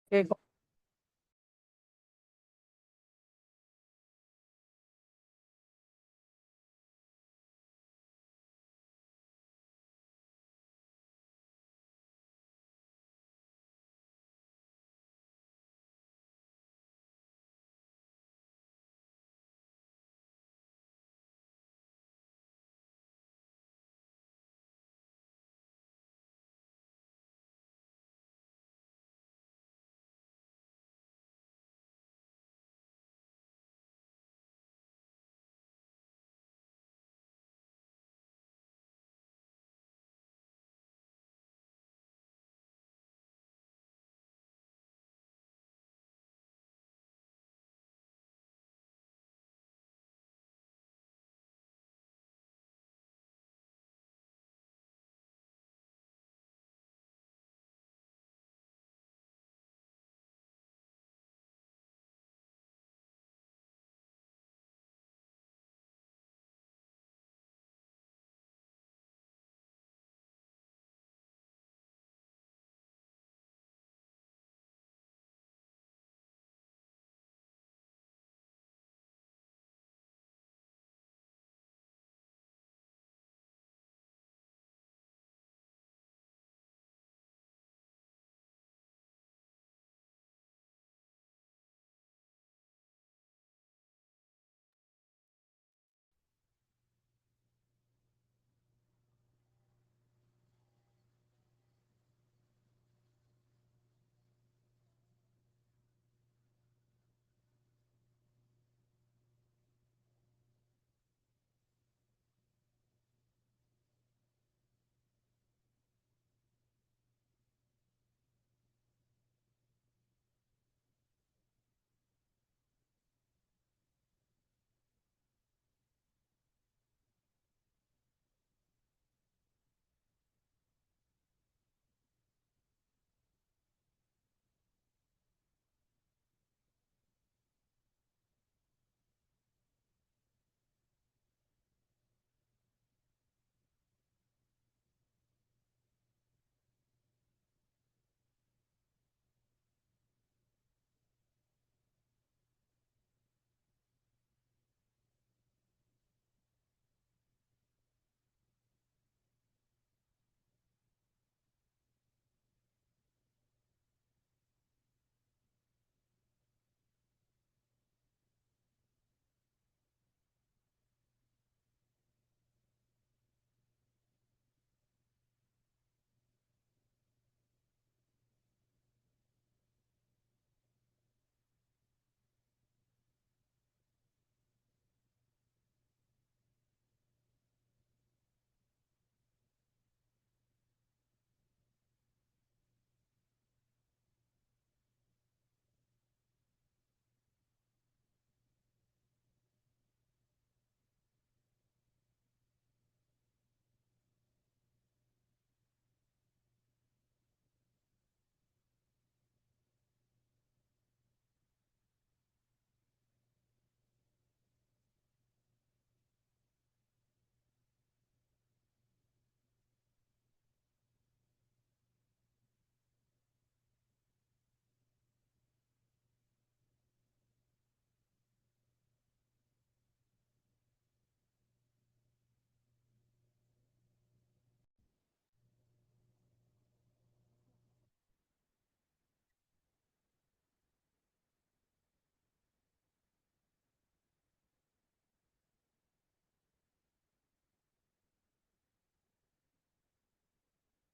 Que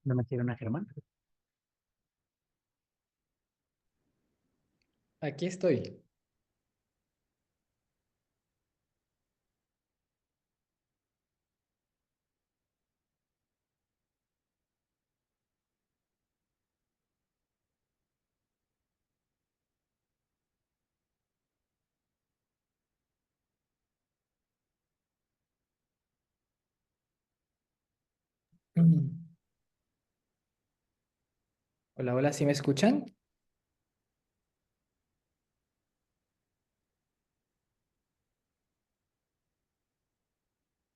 no metieron a Germán. Aquí estoy. Mm. Hola, hola, ¿sí me escuchan?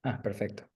Ah, perfecto.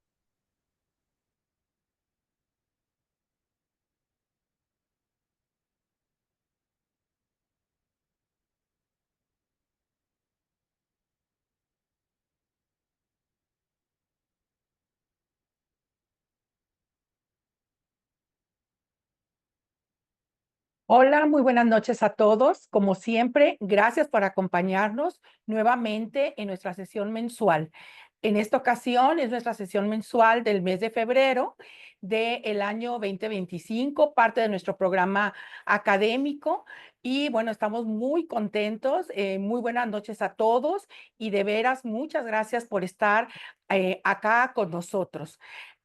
Hola, muy buenas noches a todos. Como siempre, gracias por acompañarnos nuevamente en nuestra sesión mensual. En esta ocasión es nuestra sesión mensual del mes de febrero del año 2025, parte de nuestro programa académico. Y bueno, estamos muy contentos. Muy buenas noches a todos y de veras, muchas gracias por estar acá con nosotros.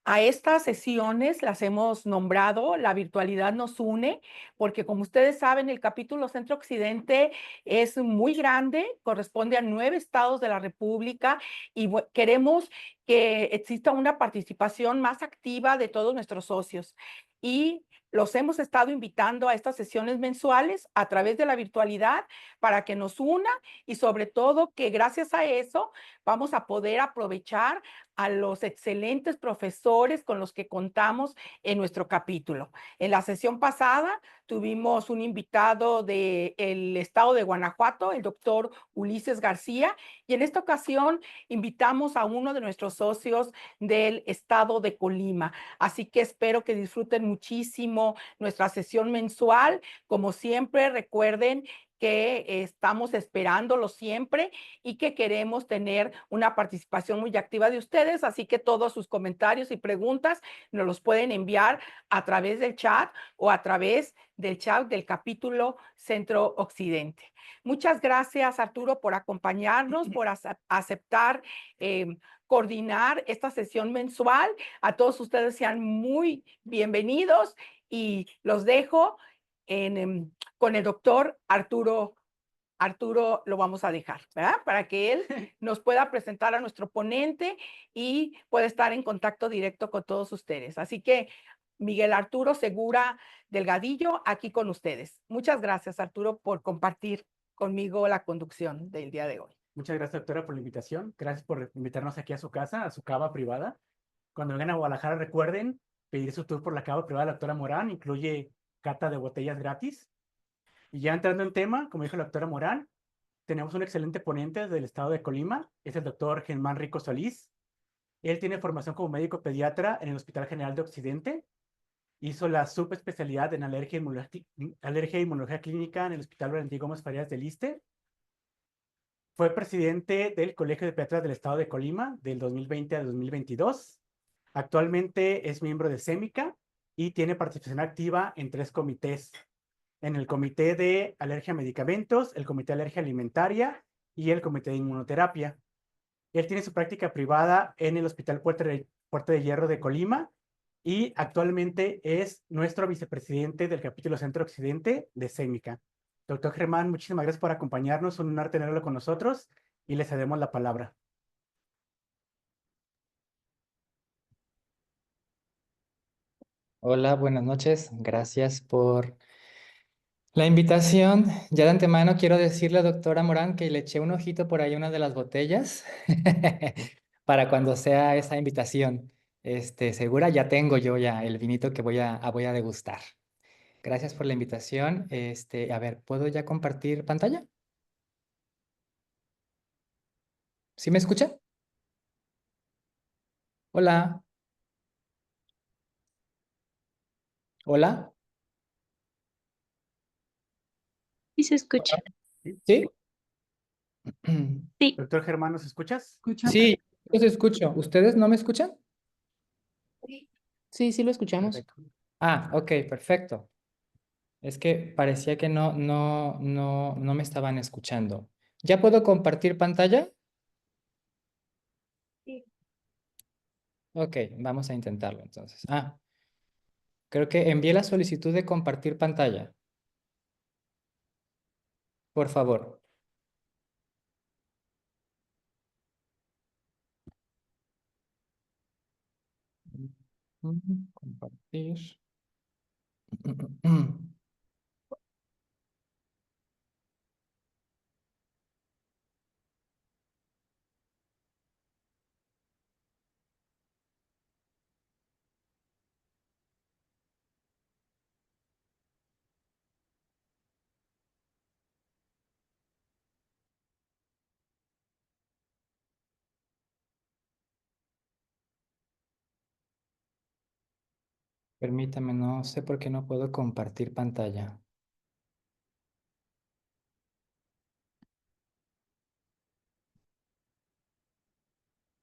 A estas sesiones las hemos nombrado La virtualidad nos une, porque como ustedes saben, el capítulo Centro Occidente es muy grande, corresponde a 9 estados de la República y queremos que exista una participación más activa de todos nuestros socios. Y los hemos estado invitando a estas sesiones mensuales a través de la virtualidad para que nos una y sobre todo que gracias a eso vamos a poder aprovechar a los excelentes profesores con los que contamos en nuestro capítulo. En la sesión pasada tuvimos un invitado del estado de Guanajuato, el doctor Ulises García, y en esta ocasión invitamos a uno de nuestros socios del estado de Colima. Así que espero que disfruten muchísimo nuestra sesión mensual. Como siempre, recuerden que estamos esperándolo siempre y que queremos tener una participación muy activa de ustedes, así que todos sus comentarios y preguntas nos los pueden enviar a través del chat o a través del chat del capítulo Centro Occidente. Muchas gracias, Arturo, por acompañarnos, por aceptar coordinar esta sesión mensual. A todos ustedes sean muy bienvenidos y los dejo con el doctor Arturo. Arturo lo vamos a dejar, ¿verdad? Para que él nos pueda presentar a nuestro ponente y pueda estar en contacto directo con todos ustedes. Así que Miguel Arturo Segura Delgadillo, aquí con ustedes. Muchas gracias, Arturo, por compartir conmigo la conducción del día de hoy. Muchas gracias, doctora, por la invitación. Gracias por invitarnos aquí a su casa, a su cava privada. Cuando vengan a Guadalajara, recuerden pedir su tour por la cava privada de la doctora Morán. Incluye cata de botellas gratis. Y ya entrando en tema, como dijo la doctora Morán, tenemos un excelente ponente del estado de Colima. Es el doctor Germán Rico Solís. Él tiene formación como médico pediatra en el Hospital General de Occidente. Hizo la subespecialidad en alergia e inmunología clínica en el Hospital Valentín Gómez Farías del Iste. Fue presidente del Colegio de Pediatras del Estado de Colima del 2020 a 2022. Actualmente es miembro de SEMICA y tiene participación activa en 3 comités. En el Comité de Alergia a Medicamentos, el Comité de Alergia Alimentaria y el Comité de Inmunoterapia. Él tiene su práctica privada en el Hospital Puerta de Hierro de Colima y actualmente es nuestro vicepresidente del capítulo Centro Occidente de SEMICA. Doctor Germán, muchísimas gracias por acompañarnos. Un honor tenerlo con nosotros y le cedemos la palabra. Hola, buenas noches. Gracias por la invitación. Ya de antemano quiero decirle a doctora Morán que le eché un ojito por ahí a una de las botellas para cuando sea esa invitación. Segura ya tengo yo ya el vinito que voy a degustar. Gracias por la invitación. A ver, ¿puedo ya compartir pantalla? ¿Sí me escucha? Hola, hola. Sí se escucha. ¿Sí? ¿Sí? Sí, Doctor Germán, ¿nos escuchas? Sí, los escucho. ¿Ustedes no me escuchan? sí lo escuchamos. Perfecto. Ah, ok, perfecto. Es que parecía que no me estaban escuchando. ¿Ya puedo compartir pantalla? Sí. Ok, vamos a intentarlo entonces. Ah, creo que envié la solicitud de compartir pantalla. Por favor. Compartir. Permítame, no sé por qué no puedo compartir pantalla.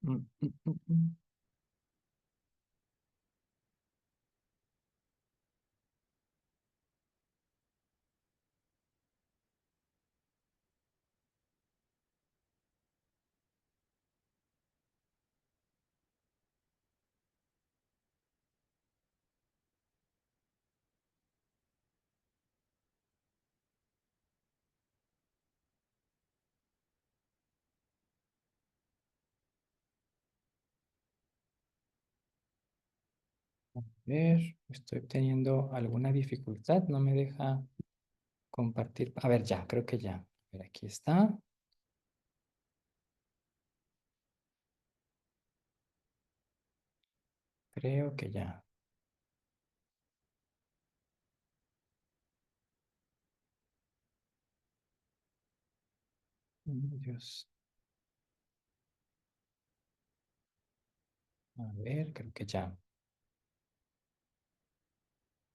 Mm, mm, mm, mm. A ver, estoy teniendo alguna dificultad, no me deja compartir. A ver, ya, creo que ya. A ver, aquí está. Creo que ya. Dios. A ver, creo que ya.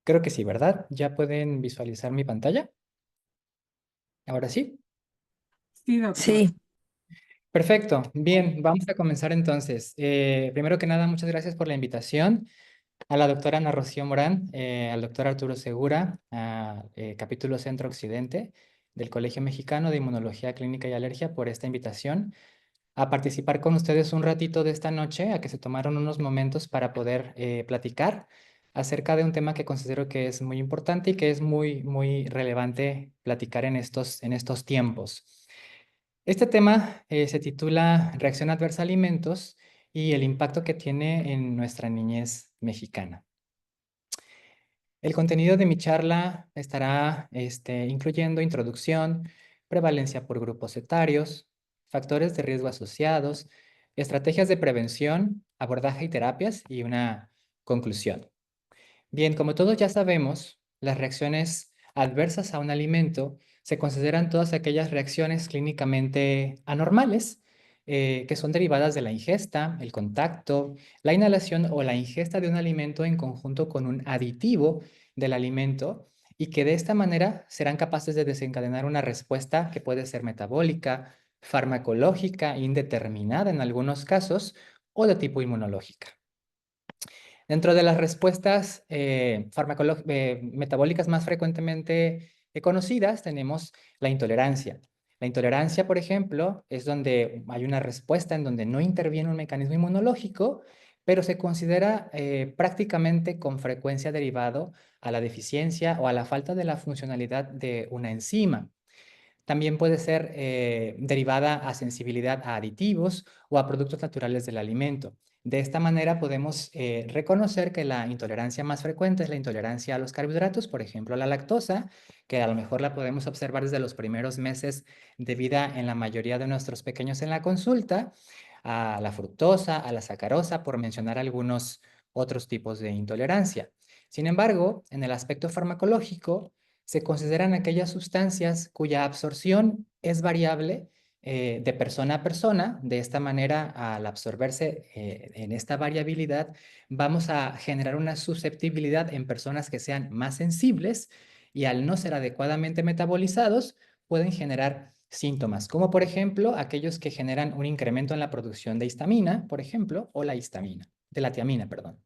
Creo que sí, ¿verdad? ¿Ya pueden visualizar mi pantalla? Ahora sí. Sí, doctor. Sí. Perfecto. Bien, vamos a comenzar entonces. Primero que nada, muchas gracias por la invitación a la doctora Ana Rocío Morán, al doctor Arturo Segura, a Capítulo Centro Occidente del Colegio Mexicano de Inmunología Clínica y Alergia por esta invitación a participar con ustedes un ratito de esta noche, a que se tomaron unos momentos para poder platicar acerca de un tema que considero que es muy importante y que es muy relevante platicar en estos tiempos. Este tema se titula Reacción adversa a alimentos y el impacto que tiene en nuestra niñez mexicana. El contenido de mi charla estará incluyendo introducción, prevalencia por grupos etarios, factores de riesgo asociados, estrategias de prevención, abordaje y terapias y una conclusión. Bien, como todos ya sabemos, las reacciones adversas a un alimento se consideran todas aquellas reacciones clínicamente anormales que son derivadas de la ingesta, el contacto, la inhalación o la ingesta de un alimento en conjunto con un aditivo del alimento y que de esta manera serán capaces de desencadenar una respuesta que puede ser metabólica, farmacológica, indeterminada en algunos casos o de tipo inmunológica. Dentro de las respuestas metabólicas más frecuentemente conocidas tenemos la intolerancia. La intolerancia, por ejemplo, es donde hay una respuesta en donde no interviene un mecanismo inmunológico, pero se considera prácticamente con frecuencia derivado a la deficiencia o a la falta de la funcionalidad de una enzima. También puede ser derivada a sensibilidad a aditivos o a productos naturales del alimento. De esta manera podemos reconocer que la intolerancia más frecuente es la intolerancia a los carbohidratos, por ejemplo, a la lactosa, que a lo mejor la podemos observar desde los primeros meses de vida en la mayoría de nuestros pequeños en la consulta, a la fructosa, a la sacarosa, por mencionar algunos otros tipos de intolerancia. Sin embargo, en el aspecto farmacológico, se consideran aquellas sustancias cuya absorción es variable de persona a persona. De esta manera, al absorberse en esta variabilidad, vamos a generar una susceptibilidad en personas que sean más sensibles y al no ser adecuadamente metabolizados, pueden generar síntomas, como por ejemplo aquellos que generan un incremento en la producción de histamina, por ejemplo, o la histamina, de la tiamina, perdón.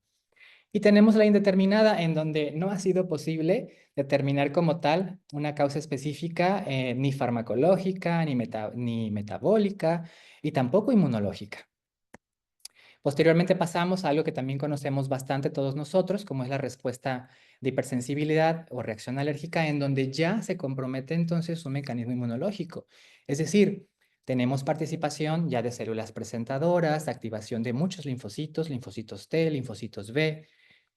Y tenemos la indeterminada, en donde no ha sido posible determinar como tal una causa específica, ni farmacológica, ni metabólica, y tampoco inmunológica. Posteriormente pasamos a algo que también conocemos bastante todos nosotros, como es la respuesta de hipersensibilidad o reacción alérgica, en donde ya se compromete entonces un mecanismo inmunológico. Es decir, tenemos participación ya de células presentadoras, activación de muchos linfocitos, linfocitos T, linfocitos B,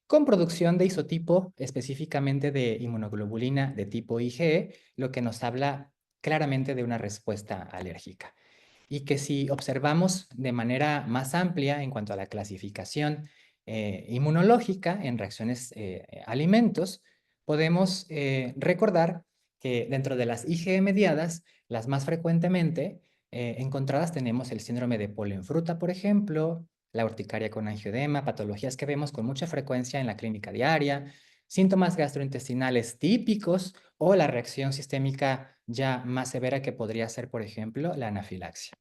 con producción de isotipo específicamente de inmunoglobulina de tipo IgE, lo que nos habla claramente de una respuesta alérgica. Y que si observamos de manera más amplia en cuanto a la clasificación inmunológica en reacciones a alimentos, podemos recordar que dentro de las IgE mediadas, las más frecuentemente encontradas tenemos el síndrome de polen fruta, por ejemplo, la urticaria con angioedema, patologías que vemos con mucha frecuencia en la clínica diaria, síntomas gastrointestinales típicos o la reacción sistémica ya más severa que podría ser, por ejemplo, la anafilaxia.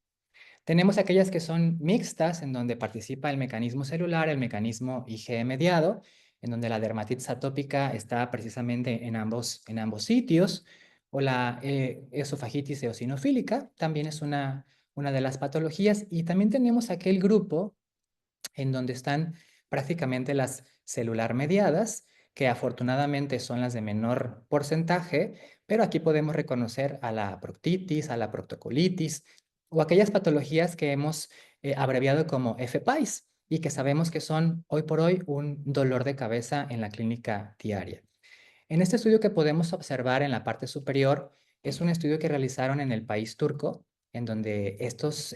Tenemos aquellas que son mixtas, en donde participa el mecanismo celular, el mecanismo IgE mediado, en donde la dermatitis atópica está precisamente en ambos sitios, o la esofagitis eosinofílica, también es una de las patologías, y también tenemos aquel grupo en donde están prácticamente las celular mediadas, que afortunadamente son las de menor porcentaje, pero aquí podemos reconocer a la proctitis, a la proctocolitis o aquellas patologías que hemos abreviado como FPAIS y que sabemos que son hoy por hoy un dolor de cabeza en la clínica diaria. En este estudio que podemos observar en la parte superior es un estudio que realizaron en el país turco, en donde estos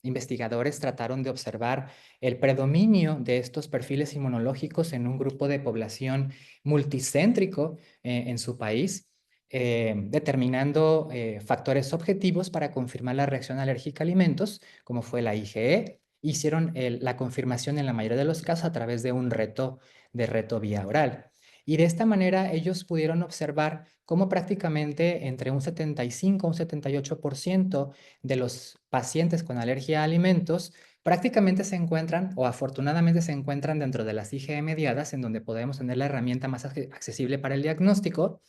investigadores trataron de observar el predominio de estos perfiles inmunológicos en un grupo de población multicéntrico en su país, determinando factores objetivos para confirmar la reacción alérgica a alimentos, como fue la IgE. Hicieron la confirmación en la mayoría de los casos a través de un reto vía oral. Y de esta manera ellos pudieron observar cómo prácticamente entre un 75 a un 78% de los pacientes con alergia a alimentos prácticamente se encuentran o afortunadamente se encuentran dentro de las IgE mediadas, en donde podemos tener la herramienta más accesible para el diagnóstico.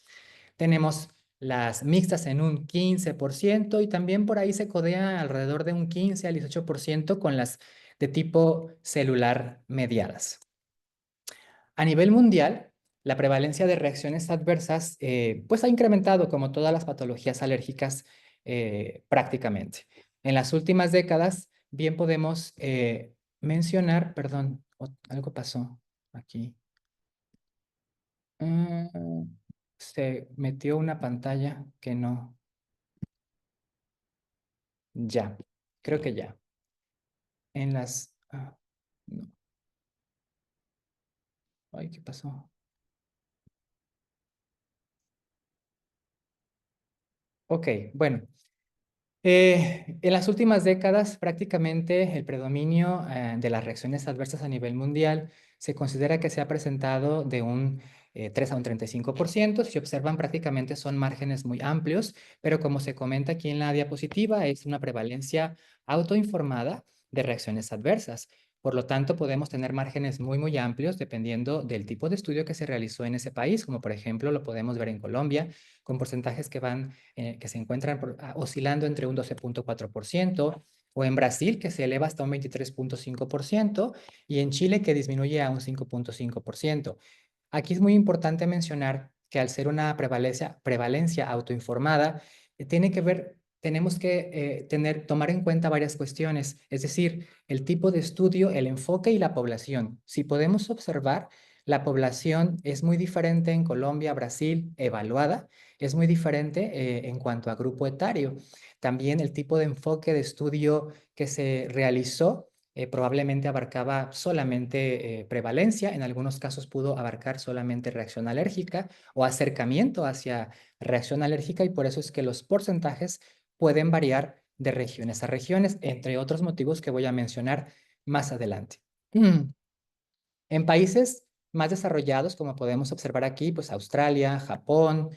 Tenemos las mixtas en un 15% y también por ahí se codea alrededor de un 15 al 18% con las de tipo celular mediadas. A nivel mundial, la prevalencia de reacciones adversas pues ha incrementado como todas las patologías alérgicas prácticamente. En las últimas décadas, bien podemos mencionar, perdón, algo pasó aquí. Se metió una pantalla que no. Ya, creo que ya. En las... no. Ay, ¿qué pasó? Ok, bueno. En las últimas décadas, prácticamente el predominio de las reacciones adversas a nivel mundial se considera que se ha presentado de un 3 a un 35%. Si observan, prácticamente son márgenes muy amplios, pero como se comenta aquí en la diapositiva, es una prevalencia autoinformada de reacciones adversas. Por lo tanto, podemos tener márgenes muy amplios dependiendo del tipo de estudio que se realizó en ese país, como por ejemplo lo podemos ver en Colombia, con porcentajes que se encuentran oscilando entre un 12.4%, o en Brasil, que se eleva hasta un 23.5%, y en Chile, que disminuye a un 5.5%. Aquí es muy importante mencionar que al ser una prevalencia autoinformada, tenemos que tomar en cuenta varias cuestiones, es decir, el tipo de estudio, el enfoque y la población. Si podemos observar, la población es muy diferente en Colombia, Brasil, evaluada, es muy diferente en cuanto a grupo etario. También el tipo de enfoque de estudio que se realizó probablemente abarcaba solamente prevalencia, en algunos casos pudo abarcar solamente reacción alérgica o acercamiento hacia reacción alérgica, y por eso es que los porcentajes pueden variar de regiones a regiones, entre otros motivos que voy a mencionar más adelante. En países más desarrollados, como podemos observar aquí, pues Australia, Japón,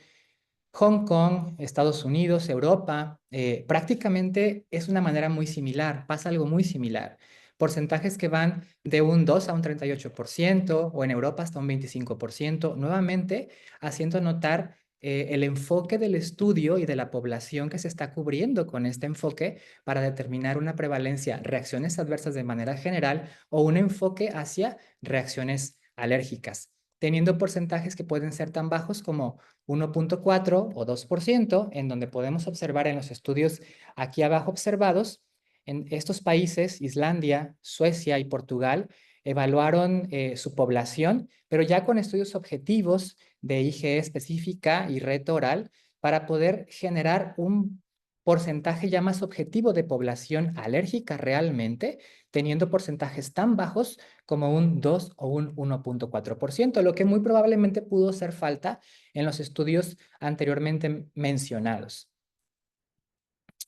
Hong Kong, Estados Unidos, Europa, prácticamente es una manera muy similar, pasa algo muy similar. Porcentajes que van de un 2 a un 38%, o en Europa hasta un 25%, nuevamente haciendo notar el enfoque del estudio y de la población que se está cubriendo con este enfoque para determinar una prevalencia, reacciones adversas de manera general, o un enfoque hacia reacciones alérgicas, teniendo porcentajes que pueden ser tan bajos como 1.4 o 2%, en donde podemos observar en los estudios aquí abajo observados, en estos países, Islandia, Suecia y Portugal, evaluaron su población, pero ya con estudios objetivos de IgE específica y reto oral, para poder generar un porcentaje ya más objetivo de población alérgica realmente, teniendo porcentajes tan bajos como un 2 o un 1.4%, lo que muy probablemente pudo hacer falta en los estudios anteriormente mencionados.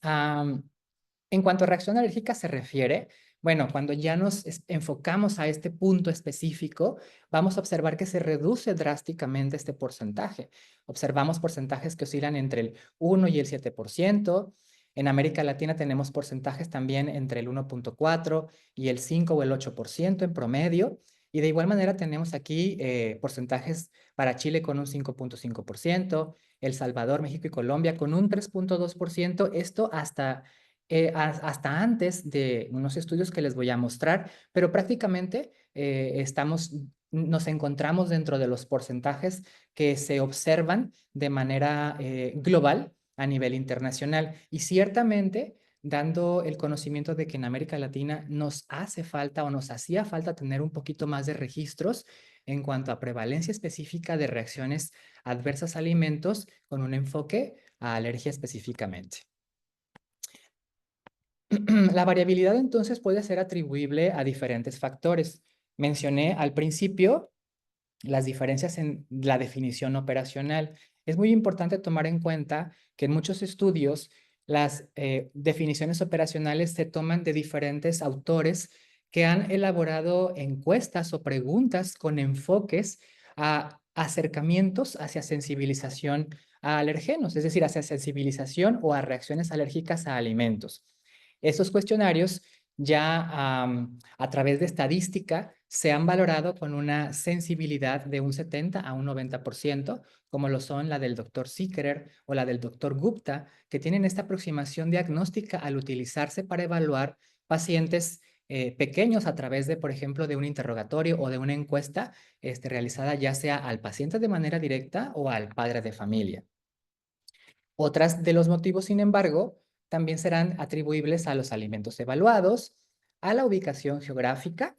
En cuanto a reacción alérgica se refiere, bueno, cuando ya nos enfocamos a este punto específico, vamos a observar que se reduce drásticamente este porcentaje. Observamos porcentajes que oscilan entre el 1 y el 7%. En América Latina tenemos porcentajes también entre el 1.4 y el 5 o el 8% en promedio. Y de igual manera tenemos aquí porcentajes para Chile con un 5.5%, El Salvador, México y Colombia con un 3.2%. Esto hasta antes de unos estudios que les voy a mostrar, pero prácticamente nos encontramos dentro de los porcentajes que se observan de manera global a nivel internacional. Y ciertamente, dando el conocimiento de que en América Latina nos hace falta o nos hacía falta tener un poquito más de registros en cuanto a prevalencia específica de reacciones adversas a alimentos con un enfoque a alergia específicamente. La variabilidad entonces puede ser atribuible a diferentes factores. Mencioné al principio las diferencias en la definición operacional. Es muy importante tomar en cuenta que en muchos estudios las definiciones operacionales se toman de diferentes autores que han elaborado encuestas o preguntas con enfoques a acercamientos hacia sensibilización a alergenos, es decir, hacia sensibilización o a reacciones alérgicas a alimentos. Estos cuestionarios ya a través de estadística se han valorado con una sensibilidad de un 70 a un 90%, como lo son la del doctor Sickerer o la del doctor Gupta, que tienen esta aproximación diagnóstica al utilizarse para evaluar pacientes pequeños a través de, por ejemplo, de un interrogatorio o de una encuesta realizada ya sea al paciente de manera directa o al padre de familia. Otras de los motivos, sin embargo, también serán atribuibles a los alimentos evaluados, a la ubicación geográfica,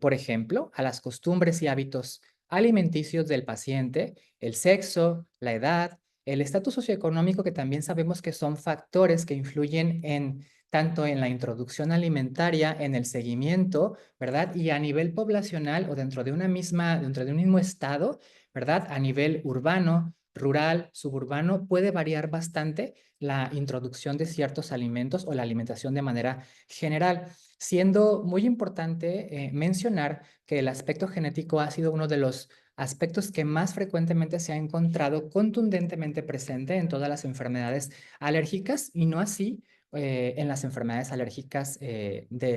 por ejemplo, a las costumbres y hábitos alimenticios del paciente, el sexo, la edad, el estatus socioeconómico, que también sabemos que son factores que influyen tanto en la introducción alimentaria, en el seguimiento, ¿verdad? Y a nivel poblacional o dentro de un mismo estado, ¿verdad? A nivel urbano, rural, suburbano, puede variar bastante la introducción de ciertos alimentos o la alimentación de manera general, siendo muy importante mencionar que el aspecto genético ha sido uno de los aspectos que más frecuentemente se ha encontrado contundentemente presente en todas las enfermedades alérgicas y no así en las enfermedades alérgicas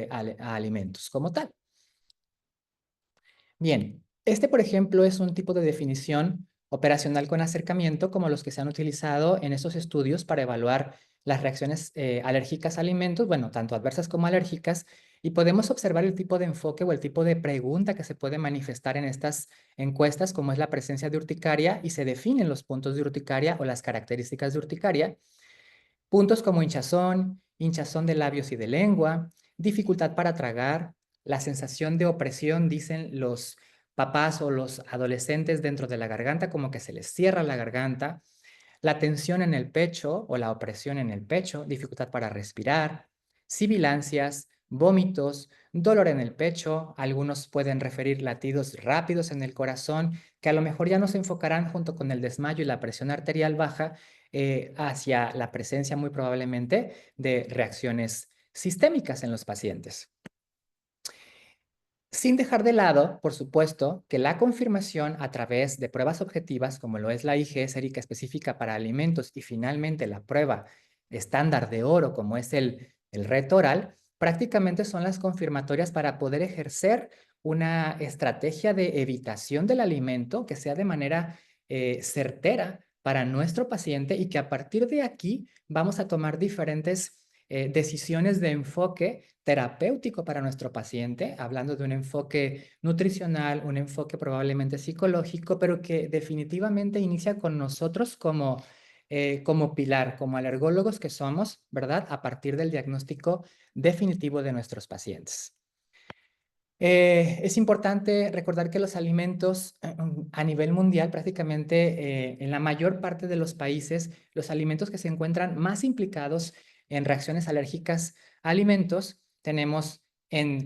a alimentos como tal. Bien, por ejemplo, es un tipo de definición operacional con acercamiento como los que se han utilizado en estos estudios para evaluar las reacciones alérgicas a alimentos, bueno, tanto adversas como alérgicas, y podemos observar el tipo de enfoque o el tipo de pregunta que se puede manifestar en estas encuestas, como es la presencia de urticaria, y se definen los puntos de urticaria o las características de urticaria. Puntos como hinchazón de labios y de lengua, dificultad para tragar, la sensación de opresión, dicen los papás o los adolescentes dentro de la garganta, como que se les cierra la garganta, la tensión en el pecho o la opresión en el pecho, dificultad para respirar, sibilancias, vómitos, dolor en el pecho, algunos pueden referir latidos rápidos en el corazón, que a lo mejor ya no se enfocarán junto con el desmayo y la presión arterial baja hacia la presencia muy probablemente de reacciones sistémicas en los pacientes. Sin dejar de lado, por supuesto, que la confirmación a través de pruebas objetivas, como lo es la IgE sérica específica para alimentos y finalmente la prueba estándar de oro, como es el reto oral, prácticamente son las confirmatorias para poder ejercer una estrategia de evitación del alimento que sea de manera certera para nuestro paciente y que a partir de aquí vamos a tomar diferentes decisiones de enfoque terapéutico para nuestro paciente, hablando de un enfoque nutricional, un enfoque probablemente psicológico, pero que definitivamente inicia con nosotros como pilar, como alergólogos que somos, ¿verdad? A partir del diagnóstico definitivo de nuestros pacientes. Es importante recordar que los alimentos a nivel mundial, prácticamente en la mayor parte de los países, los alimentos que se encuentran más implicados en reacciones alérgicas a alimentos, tenemos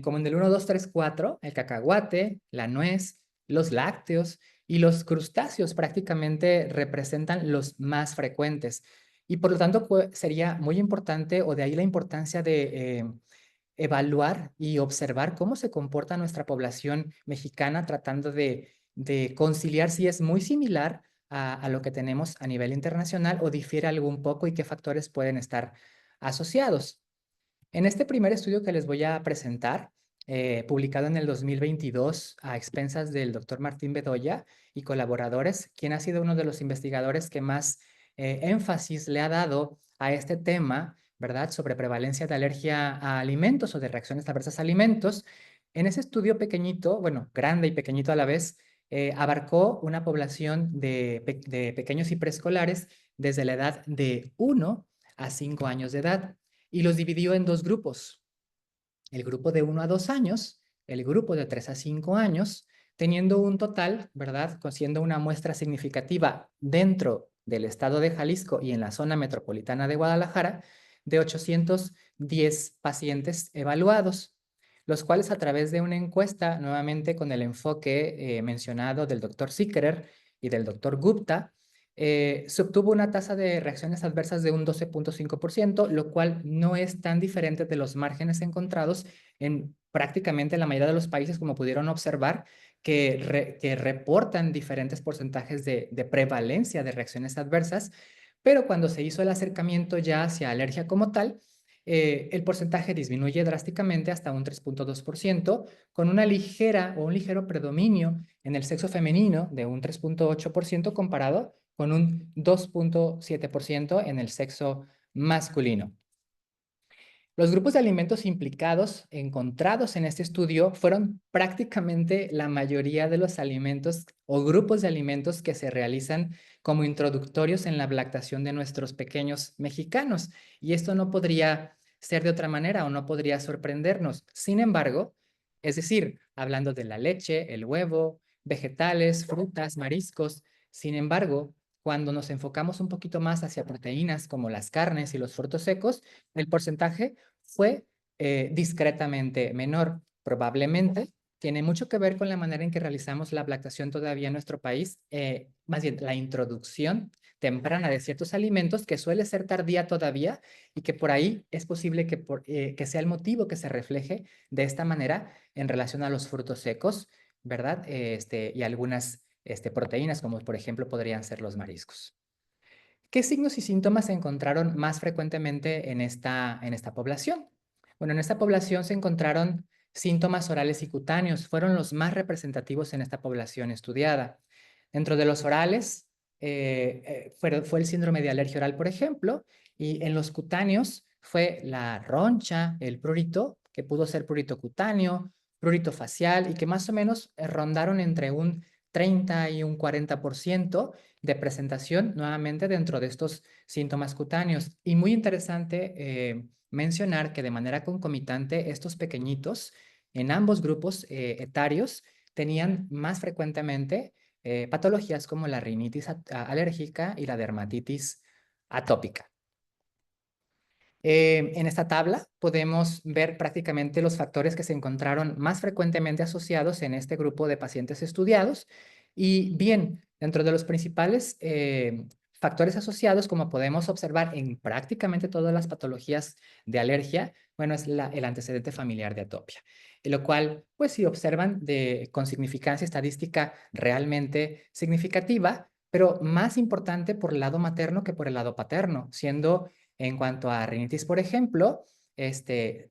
como en el 1, 2, 3, 4, el cacahuate, la nuez, los lácteos y los crustáceos prácticamente representan los más frecuentes. Y por lo tanto sería muy importante, o de ahí la importancia de evaluar y observar cómo se comporta nuestra población mexicana tratando de conciliar si es muy similar a lo que tenemos a nivel internacional o difiere algún poco y qué factores pueden estar asociados. En este primer estudio que les voy a presentar, publicado en el 2022 a expensas del doctor Martín Bedoya y colaboradores, quien ha sido uno de los investigadores que más énfasis le ha dado a este tema, ¿verdad?, sobre prevalencia de alergia a alimentos o de reacciones adversas a alimentos. En ese estudio pequeñito, bueno, grande y pequeñito a la vez, abarcó una población de pequeños y preescolares desde la edad de 1 a 5 años de edad y los dividió en dos grupos. El grupo de 1 a 2 años, el grupo de 3 a 5 años, teniendo un total, ¿verdad?, siendo una muestra significativa dentro del estado de Jalisco y en la zona metropolitana de Guadalajara, de 810 pacientes evaluados, los cuales a través de una encuesta, nuevamente con el enfoque mencionado del doctor Sickerer y del doctor Gupta, se obtuvo una tasa de reacciones adversas de un 12.5%, lo cual no es tan diferente de los márgenes encontrados en prácticamente la mayoría de los países, como pudieron observar, que reportan diferentes porcentajes de prevalencia de reacciones adversas, pero cuando se hizo el acercamiento ya hacia alergia como tal, el porcentaje disminuye drásticamente hasta un 3.2%, con una ligera o un ligero predominio en el sexo femenino de un 3.8% comparado con un 2.7% en el sexo masculino. Los grupos de alimentos implicados encontrados en este estudio fueron prácticamente la mayoría de los alimentos o grupos de alimentos que se realizan como introductorios en la lactación de nuestros pequeños mexicanos. Y esto no podría ser de otra manera o no podría sorprendernos. Sin embargo, es decir, hablando de la leche, el huevo, vegetales, frutas, mariscos, sin embargo, cuando nos enfocamos un poquito más hacia proteínas como las carnes y los frutos secos, el porcentaje fue discretamente menor. Probablemente tiene mucho que ver con la manera en que realizamos la lactación todavía en nuestro país, más bien la introducción temprana de ciertos alimentos que suele ser tardía todavía y que por ahí es posible que sea el motivo que se refleje de esta manera en relación a los frutos secos, ¿verdad? Y algunas proteínas, como por ejemplo podrían ser los mariscos. ¿Qué signos y síntomas se encontraron más frecuentemente en esta población? Bueno, en esta población se encontraron síntomas orales y cutáneos, fueron los más representativos en esta población estudiada. Dentro de los orales fue el síndrome de alergia oral, por ejemplo, y en los cutáneos fue la roncha, el prurito, que pudo ser prurito cutáneo, prurito facial, y que más o menos rondaron entre un 30 y un 40% de presentación nuevamente dentro de estos síntomas cutáneos. Y muy interesante mencionar que de manera concomitante estos pequeñitos en ambos grupos etarios tenían más frecuentemente patologías como la rinitis alérgica y la dermatitis atópica. En esta tabla podemos ver prácticamente los factores que se encontraron más frecuentemente asociados en este grupo de pacientes estudiados. Y bien, dentro de los principales factores asociados, como podemos observar en prácticamente todas las patologías de alergia, bueno, es el antecedente familiar de atopia, lo cual, pues si observan con significancia estadística realmente significativa, pero más importante por el lado materno que por el lado paterno, siendo en cuanto a rinitis, por ejemplo,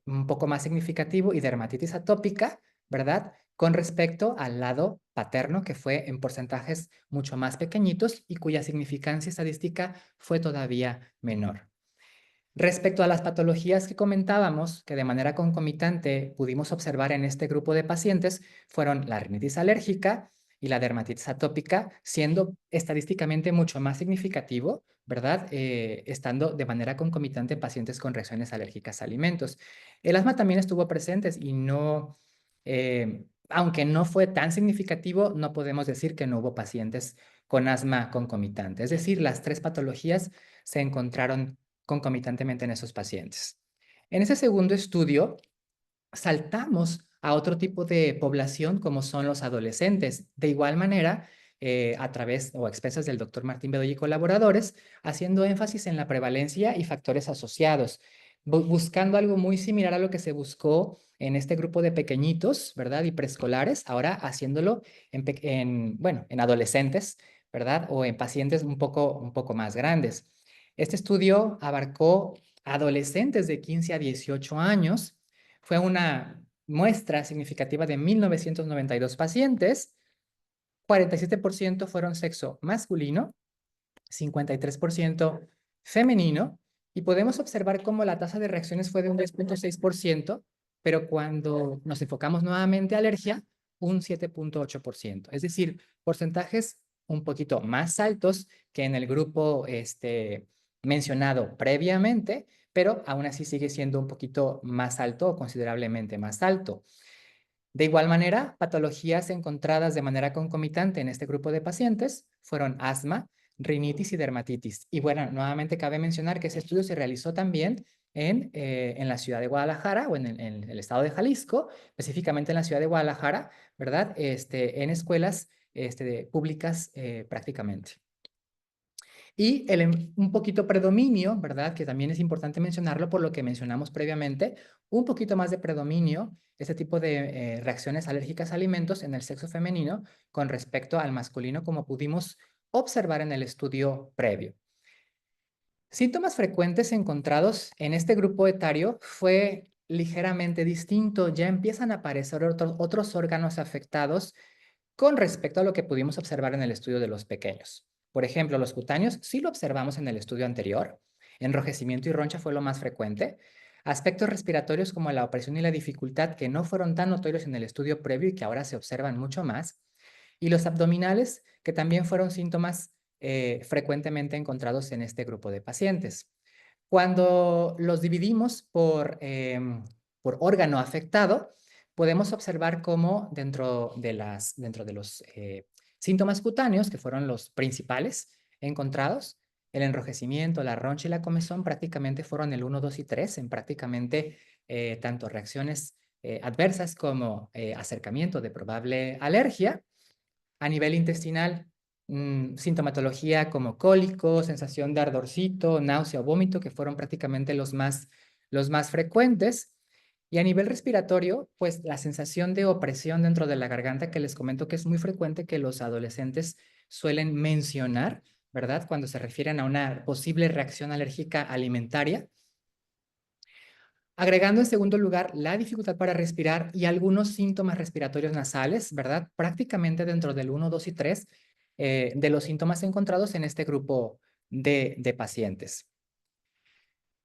un poco más significativo y dermatitis atópica, ¿verdad? Con respecto al lado paterno, que fue en porcentajes mucho más pequeñitos y cuya significancia estadística fue todavía menor. Respecto a las patologías que comentábamos, que de manera concomitante pudimos observar en este grupo de pacientes, fueron la rinitis alérgica y la dermatitis atópica, siendo estadísticamente mucho más significativo, ¿verdad? Estando de manera concomitante en pacientes con reacciones alérgicas a alimentos. El asma también estuvo presente y no, aunque no fue tan significativo, no podemos decir que no hubo pacientes con asma concomitante. Es decir, las tres patologías se encontraron concomitantemente en esos pacientes. En ese segundo estudio, saltamos a otro tipo de población como son los adolescentes. De igual manera, a través o a expensas del doctor Martín Bedoya y colaboradores, haciendo énfasis en la prevalencia y factores asociados, buscando algo muy similar a lo que se buscó en este grupo de pequeñitos, ¿verdad? Y preescolares, ahora haciéndolo en adolescentes, ¿verdad? O en pacientes un poco más grandes. Este estudio abarcó adolescentes de 15 a 18 años. Fue una muestra significativa de 1.992 pacientes. 47% fueron sexo masculino, 53% femenino, y podemos observar cómo la tasa de reacciones fue de un 10.6%, pero cuando nos enfocamos nuevamente a alergia, un 7.8%. Es decir, porcentajes un poquito más altos que en el grupo mencionado previamente, pero aún así sigue siendo un poquito más alto o considerablemente más alto. De igual manera, patologías encontradas de manera concomitante en este grupo de pacientes fueron asma, rinitis y dermatitis. Y bueno, nuevamente cabe mencionar que ese estudio se realizó también en la ciudad de Guadalajara o en el estado de Jalisco, específicamente en la ciudad de Guadalajara, ¿verdad? En escuelas públicas prácticamente. Y un poquito predominio, ¿verdad? Que también es importante mencionarlo por lo que mencionamos previamente, un poquito más de predominio, este tipo de reacciones alérgicas a alimentos en el sexo femenino con respecto al masculino, como pudimos observar en el estudio previo. Síntomas frecuentes encontrados en este grupo etario fue ligeramente distinto. Ya empiezan a aparecer otros órganos afectados con respecto a lo que pudimos observar en el estudio de los pequeños. Por ejemplo, los cutáneos sí lo observamos en el estudio anterior. Enrojecimiento y roncha fue lo más frecuente. Aspectos respiratorios como la opresión y la dificultad que no fueron tan notorios en el estudio previo y que ahora se observan mucho más. Y los abdominales, que también fueron síntomas frecuentemente encontrados en este grupo de pacientes. Cuando los dividimos por órgano afectado, podemos observar cómo dentro de los síntomas cutáneos, que fueron los principales encontrados, el enrojecimiento, la roncha y la comezón prácticamente fueron el 1, 2 y 3 en prácticamente tanto reacciones adversas como acercamiento de probable alergia. A nivel intestinal, sintomatología como cólico, sensación de ardorcito, náusea o vómito, que fueron prácticamente los más frecuentes. Y a nivel respiratorio, pues la sensación de opresión dentro de la garganta, que les comento que es muy frecuente que los adolescentes suelen mencionar, ¿verdad? Cuando se refieren a una posible reacción alérgica alimentaria. Agregando en segundo lugar la dificultad para respirar y algunos síntomas respiratorios nasales, ¿verdad? Prácticamente dentro del 1, 2 y 3 de los síntomas encontrados en este grupo de pacientes.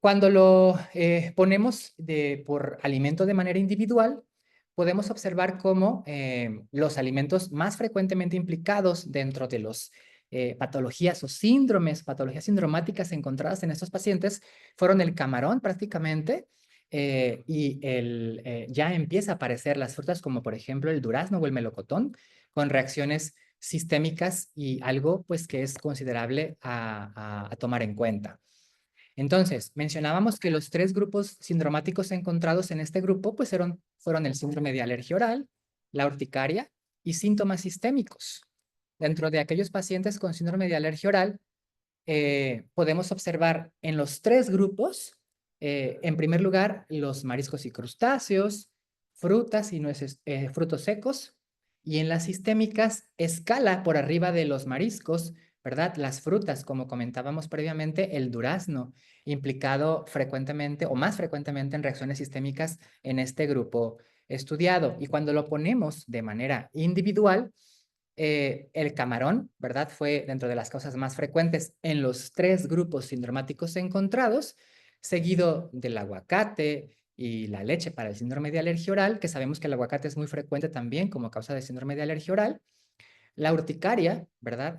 Cuando lo ponemos por alimento de manera individual, podemos observar cómo los alimentos más frecuentemente implicados dentro de las patologías o patologías sindromáticas encontradas en estos pacientes fueron el camarón prácticamente, y ya empieza a aparecer las frutas como por ejemplo el durazno o el melocotón con reacciones sistémicas y algo pues que es considerable a tomar en cuenta. Entonces, mencionábamos que los 3 grupos sindromáticos encontrados en este grupo pues fueron el síndrome de alergia oral, la urticaria y síntomas sistémicos. Dentro de aquellos pacientes con síndrome de alergia oral, podemos observar en los 3 grupos, en primer lugar, los mariscos y crustáceos, frutas y nueces, frutos secos, y en las sistémicas escala por arriba de los mariscos, ¿verdad? Las frutas, como comentábamos previamente, el durazno, implicado frecuentemente o más frecuentemente en reacciones sistémicas en este grupo estudiado. Y cuando lo ponemos de manera individual, el camarón, ¿verdad? Fue dentro de las causas más frecuentes en los 3 grupos sindromáticos encontrados, seguido del aguacate y la leche para el síndrome de alergia oral, que sabemos que el aguacate es muy frecuente también como causa de síndrome de alergia oral. La urticaria, ¿verdad?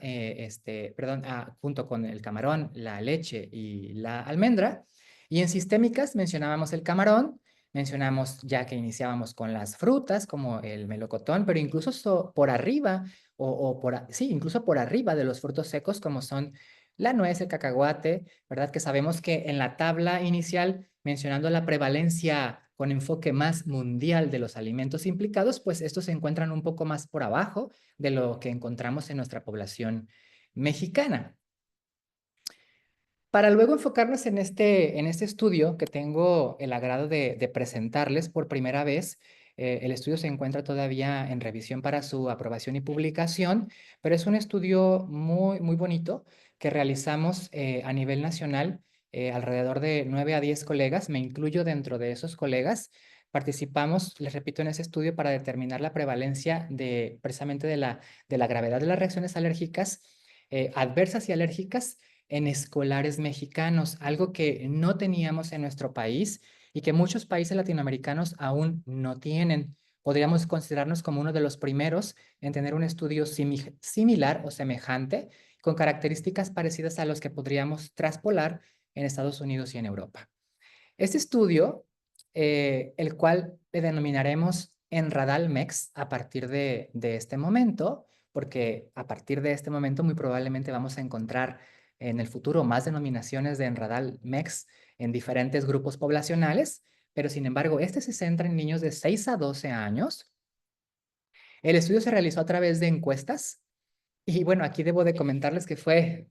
Junto con el camarón, la leche y la almendra. Y en sistémicas mencionábamos el camarón, mencionamos ya que iniciábamos con las frutas como el melocotón, pero incluso por arriba, incluso por arriba de los frutos secos como son la nuez, el cacahuate, ¿verdad? Que sabemos que en la tabla inicial, mencionando la prevalencia con enfoque más mundial de los alimentos implicados, pues estos se encuentran un poco más por abajo de lo que encontramos en nuestra población mexicana. Para luego enfocarnos en este estudio que tengo el agrado de presentarles por primera vez, El estudio se encuentra todavía en revisión para su aprobación y publicación, pero es un estudio muy bonito que realizamos a nivel nacional, alrededor de 9 a 10 colegas, me incluyo dentro de esos colegas. Participamos, les repito, en ese estudio para determinar la prevalencia precisamente de la gravedad de las reacciones alérgicas, adversas y alérgicas en escolares mexicanos, algo que no teníamos en nuestro país y que muchos países latinoamericanos aún no tienen. Podríamos considerarnos como uno de los primeros en tener un estudio similar o semejante, con características parecidas a los que podríamos traspolar en Estados Unidos y en Europa. Este estudio, el cual le denominaremos ENRADAL-MEX a partir de este momento, porque a partir de este momento muy probablemente vamos a encontrar en el futuro más denominaciones de ENRADAL-MEX en diferentes grupos poblacionales, pero sin embargo, este se centra en niños de 6 a 12 años. El estudio se realizó a través de encuestas y bueno, aquí debo de comentarles que fue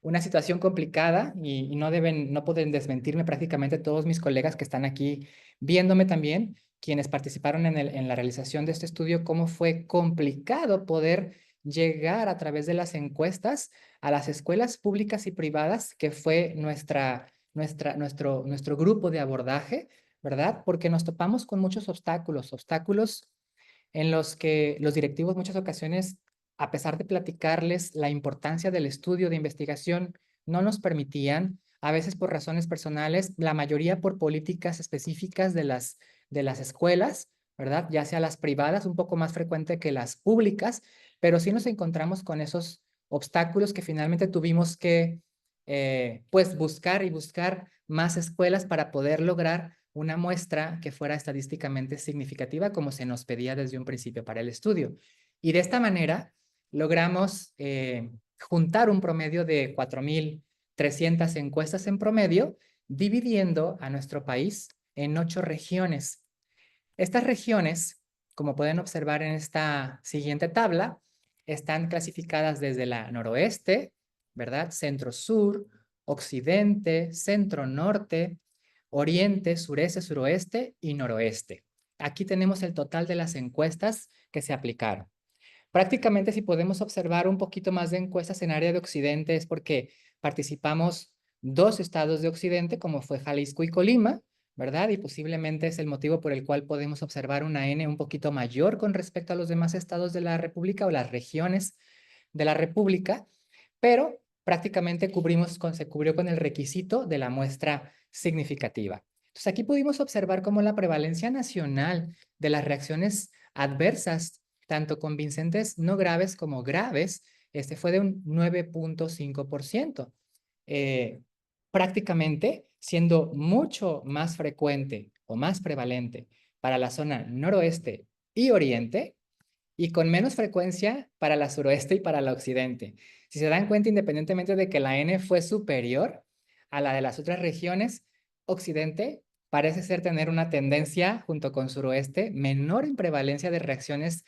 una situación complicada y no pueden desmentirme prácticamente todos mis colegas que están aquí viéndome también, quienes participaron en la realización de este estudio, cómo fue complicado poder llegar a través de las encuestas a las escuelas públicas y privadas, que fue nuestro grupo de abordaje, ¿verdad? Porque nos topamos con muchos obstáculos en los que los directivos muchas ocasiones, a pesar de platicarles la importancia del estudio de investigación, no nos permitían, a veces por razones personales, la mayoría por políticas específicas de las escuelas, ¿verdad? Ya sea las privadas, un poco más frecuente que las públicas, pero sí nos encontramos con esos obstáculos que finalmente tuvimos que, pues, buscar más escuelas para poder lograr una muestra que fuera estadísticamente significativa como se nos pedía desde un principio para el estudio. Y de esta manera logramos juntar un promedio de 4,300 encuestas en promedio, dividiendo a nuestro país en 8 regiones. Estas regiones, como pueden observar en esta siguiente tabla, están clasificadas desde la noroeste, ¿verdad? Centro-sur, occidente, centro-norte, oriente, sureste, suroeste y noroeste. Aquí tenemos el total de las encuestas que se aplicaron. Prácticamente, si podemos observar un poquito más de encuestas en área de occidente, es porque participamos 2 estados de occidente, como fue Jalisco y Colima, ¿verdad? Y posiblemente es el motivo por el cual podemos observar una N un poquito mayor con respecto a los demás estados de la República o las regiones de la República, pero prácticamente se cubrió con el requisito de la muestra significativa. Entonces, aquí pudimos observar cómo la prevalencia nacional de las reacciones adversas, tanto convincentes no graves como graves, fue de un 9,5%. Prácticamente siendo mucho más frecuente o más prevalente para la zona noroeste y oriente, y con menos frecuencia para la suroeste y para la occidente. Si se dan cuenta, independientemente de que la N fue superior a la de las otras regiones, occidente parece ser tener una tendencia, junto con suroeste, menor en prevalencia de reacciones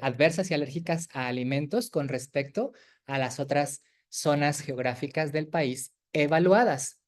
adversas y alérgicas a alimentos con respecto a las otras zonas geográficas del país evaluadas.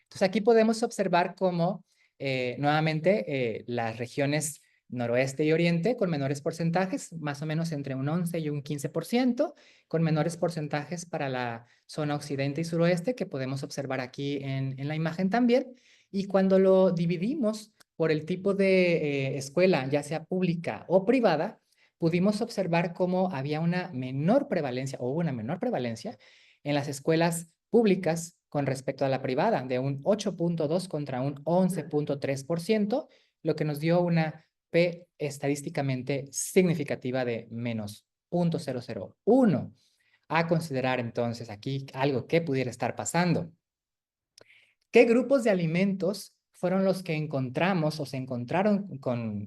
Entonces, aquí podemos observar cómo nuevamente las regiones noroeste y oriente con menores porcentajes, más o menos entre un 11 y un 15%, con menores porcentajes para la zona occidente y suroeste, que podemos observar aquí en la imagen también. Y cuando lo dividimos por el tipo de escuela, ya sea pública o privada, pudimos observar cómo había una menor prevalencia o una menor prevalencia en las escuelas públicas con respecto a la privada, de un 8,2 contra un 11,3%, lo que nos dio una P estadísticamente significativa de menos 0,001. A considerar entonces aquí algo que pudiera estar pasando. ¿Qué grupos de alimentos fueron los que encontramos o se encontraron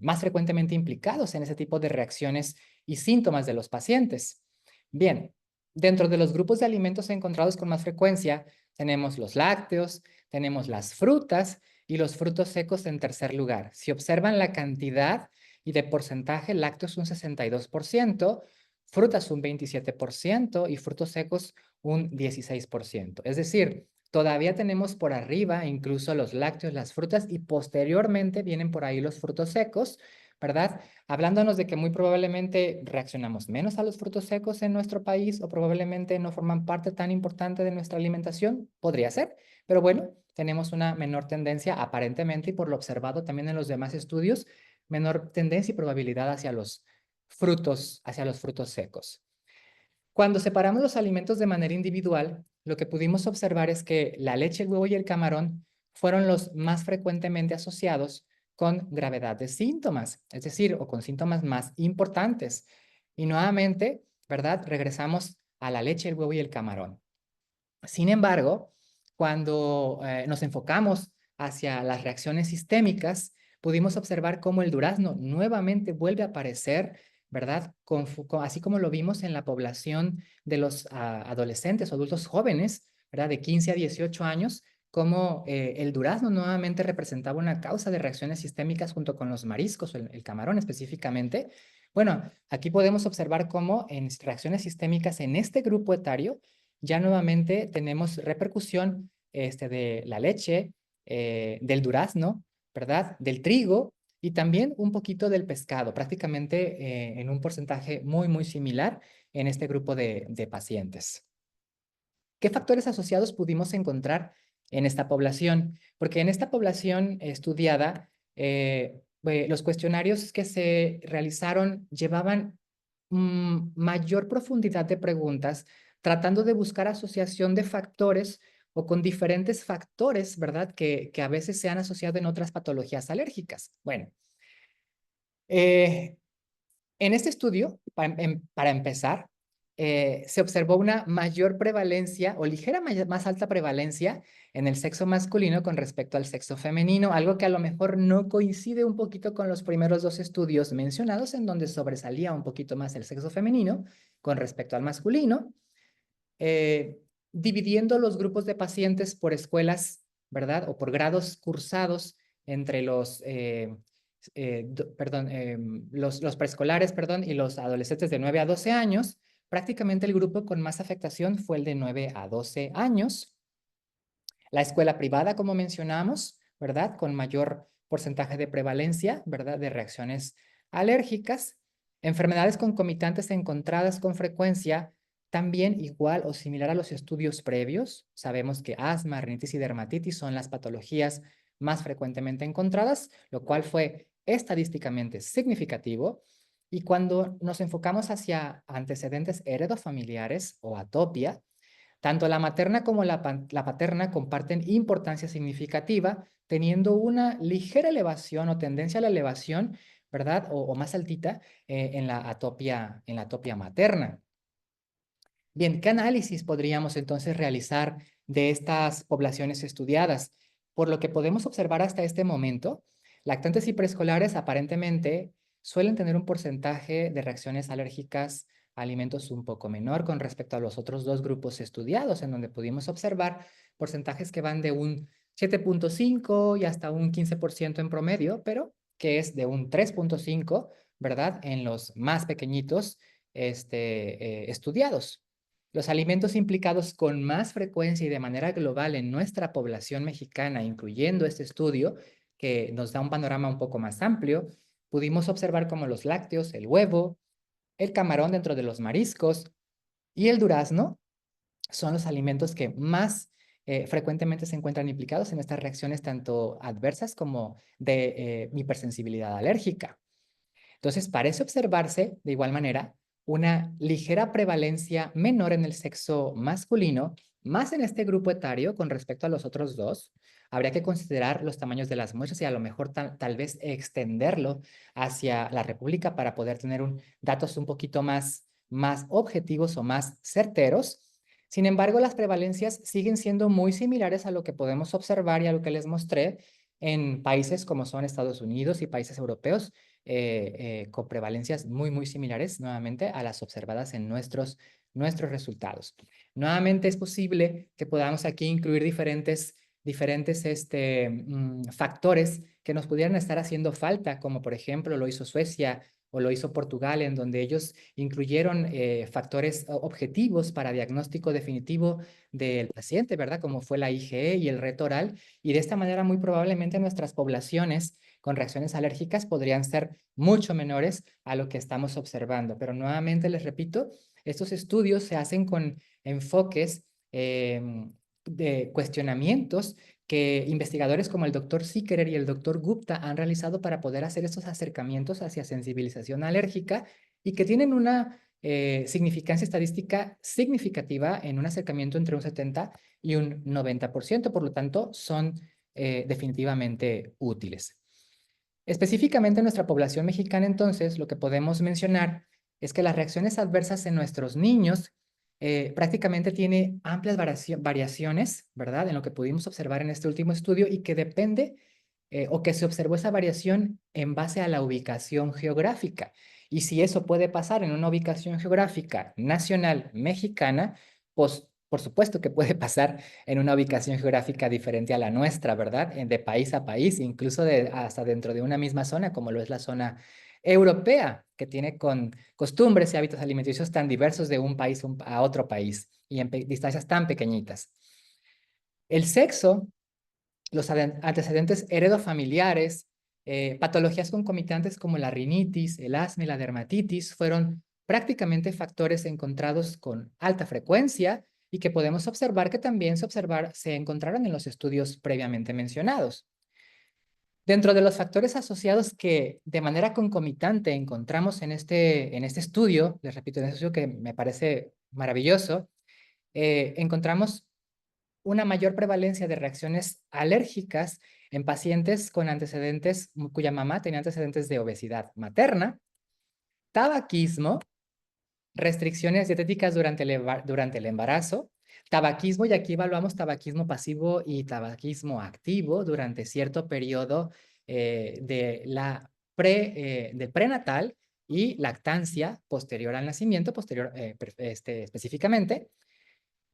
más frecuentemente implicados en ese tipo de reacciones y síntomas de los pacientes? Bien, dentro de los grupos de alimentos encontrados con más frecuencia, tenemos los lácteos, tenemos las frutas y los frutos secos en tercer lugar. Si observan la cantidad y de porcentaje, lácteos un 62%, frutas un 27% y frutos secos un 16%. Es decir, Todavía tenemos por arriba incluso los lácteos, las frutas, y posteriormente vienen por ahí los frutos secos, ¿verdad? Hablándonos de que muy probablemente reaccionamos menos a los frutos secos en nuestro país o probablemente no forman parte tan importante de nuestra alimentación, podría ser, pero bueno, tenemos una menor tendencia aparentemente y por lo observado también en los demás estudios, menor tendencia y probabilidad hacia los frutos secos. Cuando separamos los alimentos de manera individual, lo que pudimos observar es que la leche, el huevo y el camarón fueron los más frecuentemente asociados con gravedad de síntomas, es decir, o con síntomas más importantes. Y nuevamente, ¿verdad? Regresamos a la leche, el huevo y el camarón. Sin embargo, cuando nos enfocamos hacia las reacciones sistémicas, pudimos observar cómo el durazno nuevamente vuelve a aparecer, ¿verdad? Así como lo vimos en la población de los adolescentes o adultos jóvenes, ¿verdad? De 15 a 18 años, cómo el durazno nuevamente representaba una causa de reacciones sistémicas junto con los mariscos o el camarón específicamente. Bueno, aquí podemos observar cómo en reacciones sistémicas en este grupo etario ya nuevamente tenemos repercusión de la leche, del durazno, ¿verdad? Del trigo y también un poquito del pescado, prácticamente en un porcentaje muy, muy similar en este grupo de pacientes. ¿Qué factores asociados pudimos encontrar en esta población? Porque en esta población estudiada, los cuestionarios que se realizaron llevaban mayor profundidad de preguntas, tratando de buscar asociación de factores o con diferentes factores, ¿verdad? Que a veces se han asociado en otras patologías alérgicas. Bueno, en este estudio, para empezar, se observó una mayor prevalencia o ligera más alta prevalencia en el sexo masculino con respecto al sexo femenino, algo que a lo mejor no coincide un poquito con los primeros dos estudios mencionados, en donde sobresalía un poquito más el sexo femenino con respecto al masculino, dividiendo los grupos de pacientes por escuelas, ¿verdad? O por grados cursados entre los los preescolares, perdón, y los adolescentes de 9 a 12 años, prácticamente el grupo con más afectación fue el de 9 a 12 años. La escuela privada, como mencionamos, ¿verdad? Con mayor porcentaje de prevalencia, ¿verdad? De reacciones alérgicas. Enfermedades concomitantes encontradas con frecuencia, también igual o similar a los estudios previos. Sabemos que asma, rinitis y dermatitis son las patologías más frecuentemente encontradas, lo cual fue estadísticamente significativo. Y cuando nos enfocamos hacia antecedentes heredofamiliares o atopia, tanto la materna como la paterna comparten importancia significativa, teniendo una ligera elevación o tendencia a la elevación, ¿verdad? O más altita en la atopia materna. Bien, ¿qué análisis podríamos entonces realizar de estas poblaciones estudiadas? Por lo que podemos observar hasta este momento, lactantes y preescolares aparentemente suelen tener un porcentaje de reacciones alérgicas a alimentos un poco menor con respecto a los otros dos grupos estudiados, en donde pudimos observar porcentajes que van de un 7.5 y hasta un 15% en promedio, pero que es de un 3.5, ¿verdad? En los más pequeñitos estudiados. Los alimentos implicados con más frecuencia y de manera global en nuestra población mexicana, incluyendo este estudio, que nos da un panorama un poco más amplio, pudimos observar como los lácteos, el huevo, el camarón dentro de los mariscos y el durazno son los alimentos que más frecuentemente se encuentran implicados en estas reacciones tanto adversas como de hipersensibilidad alérgica. Entonces, parece observarse de igual manera una ligera prevalencia menor en el sexo masculino, más en este grupo etario con respecto a los otros dos. Habría que considerar los tamaños de las muestras y a lo mejor tal vez extenderlo hacia la República para poder tener datos un poquito más objetivos o más certeros. Sin embargo, las prevalencias siguen siendo muy similares a lo que podemos observar y a lo que les mostré en países como son Estados Unidos y países europeos, con prevalencias muy, muy similares nuevamente a las observadas en nuestros resultados. Nuevamente es posible que podamos aquí incluir diferentes factores que nos pudieran estar haciendo falta, como por ejemplo lo hizo Suecia o lo hizo Portugal, en donde ellos incluyeron factores objetivos para diagnóstico definitivo del paciente, ¿verdad? Como fue la IgE y el reto oral, y de esta manera muy probablemente nuestras poblaciones con reacciones alérgicas podrían ser mucho menores a lo que estamos observando. Pero nuevamente les repito, estos estudios se hacen con enfoques de cuestionamientos que investigadores como el doctor Sickerer y el doctor Gupta han realizado para poder hacer estos acercamientos hacia sensibilización alérgica y que tienen una significancia estadística significativa en un acercamiento entre un 70 y un 90%, por lo tanto, son definitivamente útiles. Específicamente en nuestra población mexicana, entonces, lo que podemos mencionar es que las reacciones adversas en nuestros niños prácticamente tiene amplias variaciones, ¿verdad? En lo que pudimos observar en este último estudio y que depende o que se observó esa variación en base a la ubicación geográfica. Y si eso puede pasar en una ubicación geográfica nacional mexicana, pues por supuesto que puede pasar en una ubicación geográfica diferente a la nuestra, ¿verdad? De país a país, incluso hasta dentro de una misma zona, como lo es la zona europea, que tiene costumbres y hábitos alimenticios tan diversos de un país a otro país y en distancias tan pequeñitas. El sexo, los antecedentes heredofamiliares, patologías concomitantes como la rinitis, el asma y la dermatitis fueron prácticamente factores encontrados con alta frecuencia y que podemos observar que también se encontraron en los estudios previamente mencionados. Dentro de los factores asociados que de manera concomitante encontramos en este estudio, les repito, en este estudio que me parece maravilloso, encontramos una mayor prevalencia de reacciones alérgicas en pacientes con antecedentes, cuya mamá tenía antecedentes de obesidad materna, tabaquismo, restricciones dietéticas durante el embarazo, tabaquismo, y aquí evaluamos tabaquismo pasivo y tabaquismo activo durante cierto periodo del prenatal y lactancia posterior al nacimiento, específicamente,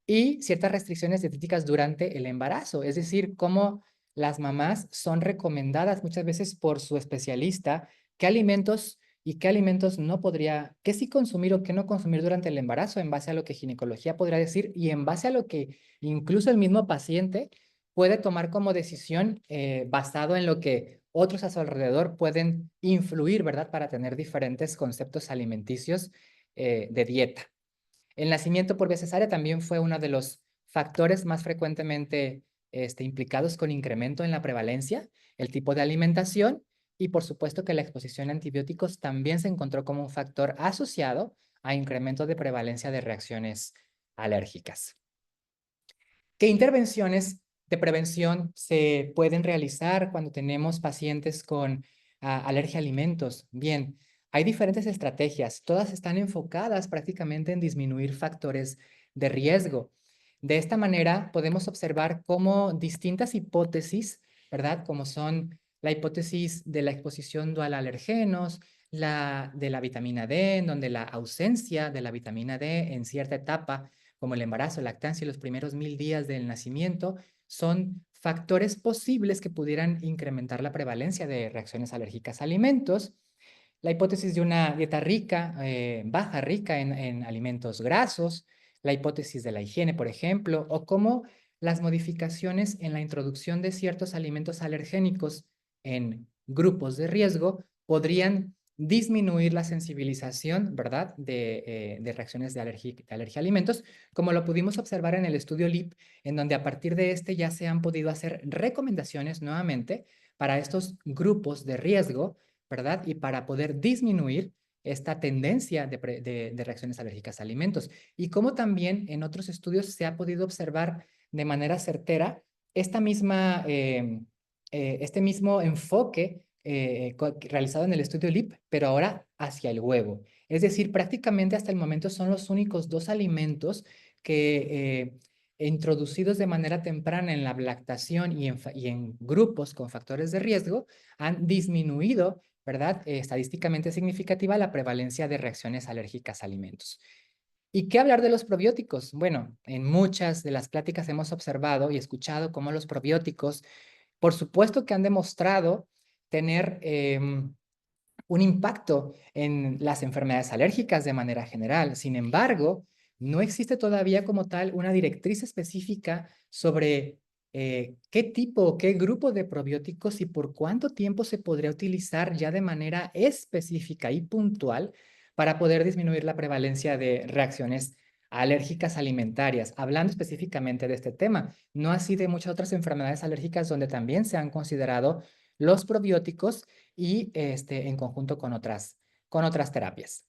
y ciertas restricciones dietéticas durante el embarazo, es decir, cómo las mamás son recomendadas muchas veces por su especialista qué alimentos y qué alimentos no podría, qué sí consumir o qué no consumir durante el embarazo en base a lo que ginecología podría decir y en base a lo que incluso el mismo paciente puede tomar como decisión basado en lo que otros a su alrededor pueden influir, ¿verdad? Para tener diferentes conceptos alimenticios de dieta. El nacimiento por vía cesárea también fue uno de los factores más frecuentemente implicados con incremento en la prevalencia, el tipo de alimentación y por supuesto que la exposición a antibióticos también se encontró como un factor asociado a incremento de prevalencia de reacciones alérgicas. ¿Qué intervenciones de prevención se pueden realizar cuando tenemos pacientes con alergia a alimentos? Bien, hay diferentes estrategias, todas están enfocadas prácticamente en disminuir factores de riesgo. De esta manera podemos observar cómo distintas hipótesis, ¿verdad? Como son la hipótesis de la exposición dual a alergenos, la de la vitamina D, en donde la ausencia de la vitamina D en cierta etapa, como el embarazo, lactancia y los primeros 1000 días del nacimiento, son factores posibles que pudieran incrementar la prevalencia de reacciones alérgicas a alimentos. La hipótesis de una dieta rica, baja, rica en alimentos grasos, la hipótesis de la higiene, por ejemplo, o cómo las modificaciones en la introducción de ciertos alimentos alergénicos en grupos de riesgo podrían disminuir la sensibilización, ¿verdad?, de reacciones de alergia a alimentos, como lo pudimos observar en el estudio LEAP, en donde a partir de este ya se han podido hacer recomendaciones nuevamente para estos grupos de riesgo, ¿verdad? Y para poder disminuir esta tendencia de reacciones alérgicas a alimentos. Y como también en otros estudios se ha podido observar de manera certera este mismo enfoque realizado en el estudio LEAP, pero ahora hacia el huevo. Es decir, prácticamente hasta el momento son los únicos 2 alimentos que introducidos de manera temprana en la lactación y en grupos con factores de riesgo han disminuido, ¿verdad? Estadísticamente significativa la prevalencia de reacciones alérgicas a alimentos. ¿Y qué hablar de los probióticos? Bueno, en muchas de las pláticas hemos observado y escuchado cómo los probióticos, por supuesto que han demostrado tener un impacto en las enfermedades alérgicas de manera general. Sin embargo, no existe todavía como tal una directriz específica sobre qué tipo o qué grupo de probióticos y por cuánto tiempo se podría utilizar ya de manera específica y puntual para poder disminuir la prevalencia de reacciones alérgicas alimentarias, hablando específicamente de este tema, no así de muchas otras enfermedades alérgicas donde también se han considerado los probióticos y en conjunto con otras terapias.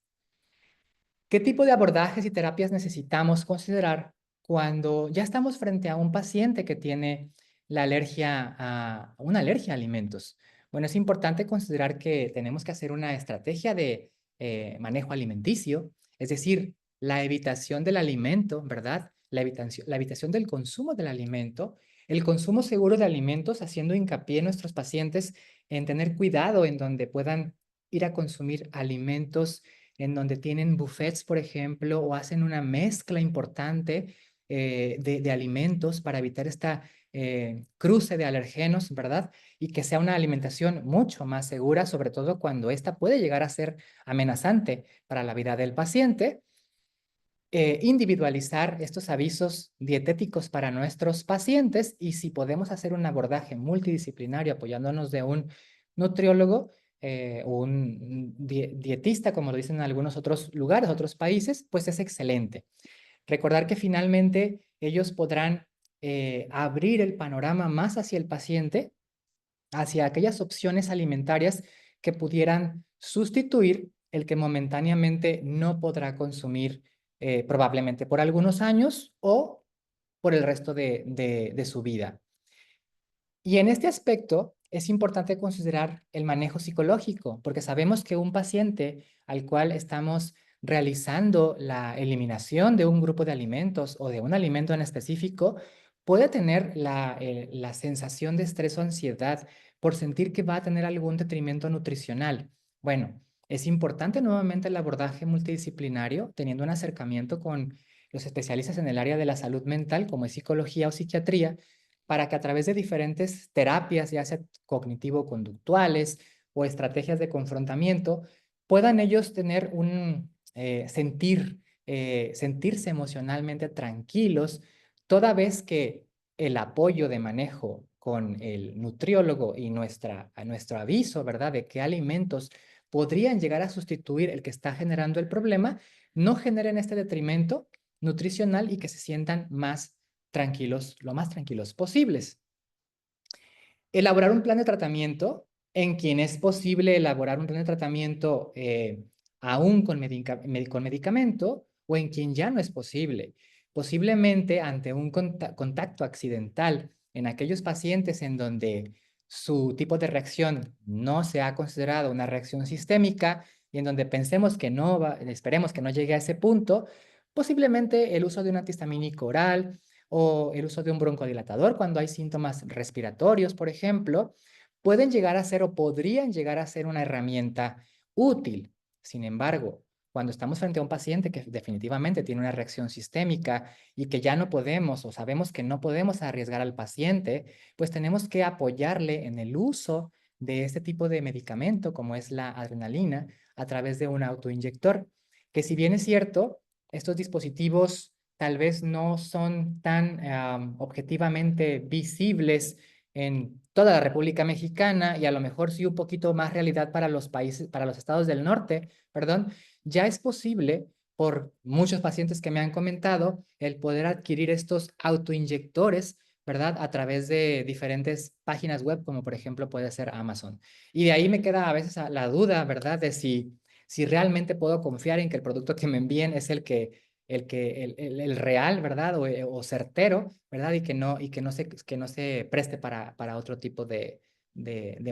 ¿Qué tipo de abordajes y terapias necesitamos considerar cuando ya estamos frente a un paciente que tiene una alergia a alimentos? Bueno, es importante considerar que tenemos que hacer una estrategia de manejo alimenticio, es decir, la evitación del alimento, ¿verdad? La evitación del consumo del alimento, el consumo seguro de alimentos, haciendo hincapié en nuestros pacientes en tener cuidado en donde puedan ir a consumir alimentos en donde tienen buffets, por ejemplo, o hacen una mezcla importante de alimentos para evitar esta cruce de alergenos, ¿verdad? Y que sea una alimentación mucho más segura, sobre todo cuando esta puede llegar a ser amenazante para la vida del paciente. Individualizar estos avisos dietéticos para nuestros pacientes y si podemos hacer un abordaje multidisciplinario apoyándonos de un nutriólogo o un dietista, como lo dicen en algunos otros lugares, otros países, pues es excelente. Recordar que finalmente ellos podrán abrir el panorama más hacia el paciente, hacia aquellas opciones alimentarias que pudieran sustituir el que momentáneamente no podrá consumir probablemente por algunos años o por el resto de su vida. Y en este aspecto es importante considerar el manejo psicológico, porque sabemos que un paciente al cual estamos realizando la eliminación de un grupo de alimentos o de un alimento en específico puede tener la sensación de estrés o ansiedad por sentir que va a tener algún detrimento nutricional. Bueno, es importante nuevamente el abordaje multidisciplinario, teniendo un acercamiento con los especialistas en el área de la salud mental, como es psicología o psiquiatría, para que a través de diferentes terapias, ya sea cognitivo-conductuales o estrategias de confrontamiento, puedan ellos tener sentirse emocionalmente tranquilos, toda vez que el apoyo de manejo con el nutriólogo y nuestro aviso, ¿verdad?, de qué alimentos podrían llegar a sustituir el que está generando el problema, no generen este detrimento nutricional y que se sientan más tranquilos, lo más tranquilos posibles. Elaborar un plan de tratamiento, en quien es posible elaborar un plan de tratamiento aún con medicamento o en quien ya no es posible. Posiblemente ante un contacto accidental en aquellos pacientes en donde su tipo de reacción no se ha considerado una reacción sistémica y en donde pensemos que esperemos que no llegue a ese punto, posiblemente el uso de un antihistamínico oral o el uso de un broncodilatador cuando hay síntomas respiratorios, por ejemplo, pueden llegar a ser o podrían llegar a ser una herramienta útil. Sin embargo, cuando estamos frente a un paciente que definitivamente tiene una reacción sistémica y que ya no podemos o sabemos que no podemos arriesgar al paciente, pues tenemos que apoyarle en el uso de este tipo de medicamento, como es la adrenalina, a través de un autoinyector, que si bien es cierto, estos dispositivos tal vez no son tan objetivamente visibles en toda la República Mexicana y a lo mejor sí un poquito más realidad para los países, para los estados del norte, perdón, ya es posible por muchos pacientes que me han comentado el poder adquirir estos autoinyectores, ¿verdad? A través de diferentes páginas web, como por ejemplo puede ser Amazon. Y de ahí me queda a veces la duda, ¿verdad? De si realmente puedo confiar en que el producto que me envíen es el real, ¿verdad? O certero, ¿verdad? Y que no se preste para otro tipo de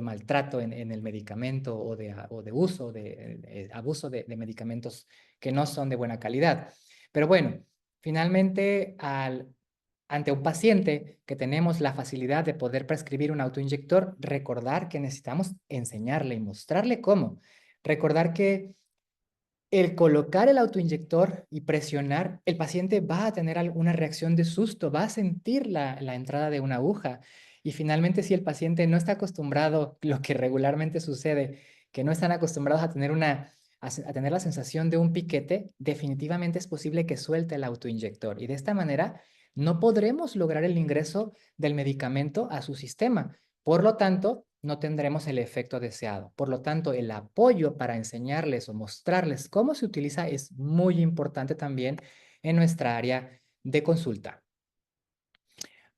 maltrato en el medicamento o de uso, de abuso de medicamentos que no son de buena calidad. Pero bueno, finalmente, ante un paciente que tenemos la facilidad de poder prescribir un autoinyector, recordar que necesitamos enseñarle y mostrarle cómo. Recordar que el colocar el autoinyector y presionar, el paciente va a tener alguna reacción de susto, va a sentir la entrada de una aguja. Y finalmente, si el paciente no está acostumbrado, lo que regularmente sucede, que no están acostumbrados a tener a tener la sensación de un piquete, definitivamente es posible que suelte el autoinyector y de esta manera no podremos lograr el ingreso del medicamento a su sistema. Por lo tanto, no tendremos el efecto deseado. Por lo tanto, el apoyo para enseñarles o mostrarles cómo se utiliza es muy importante también en nuestra área de consulta.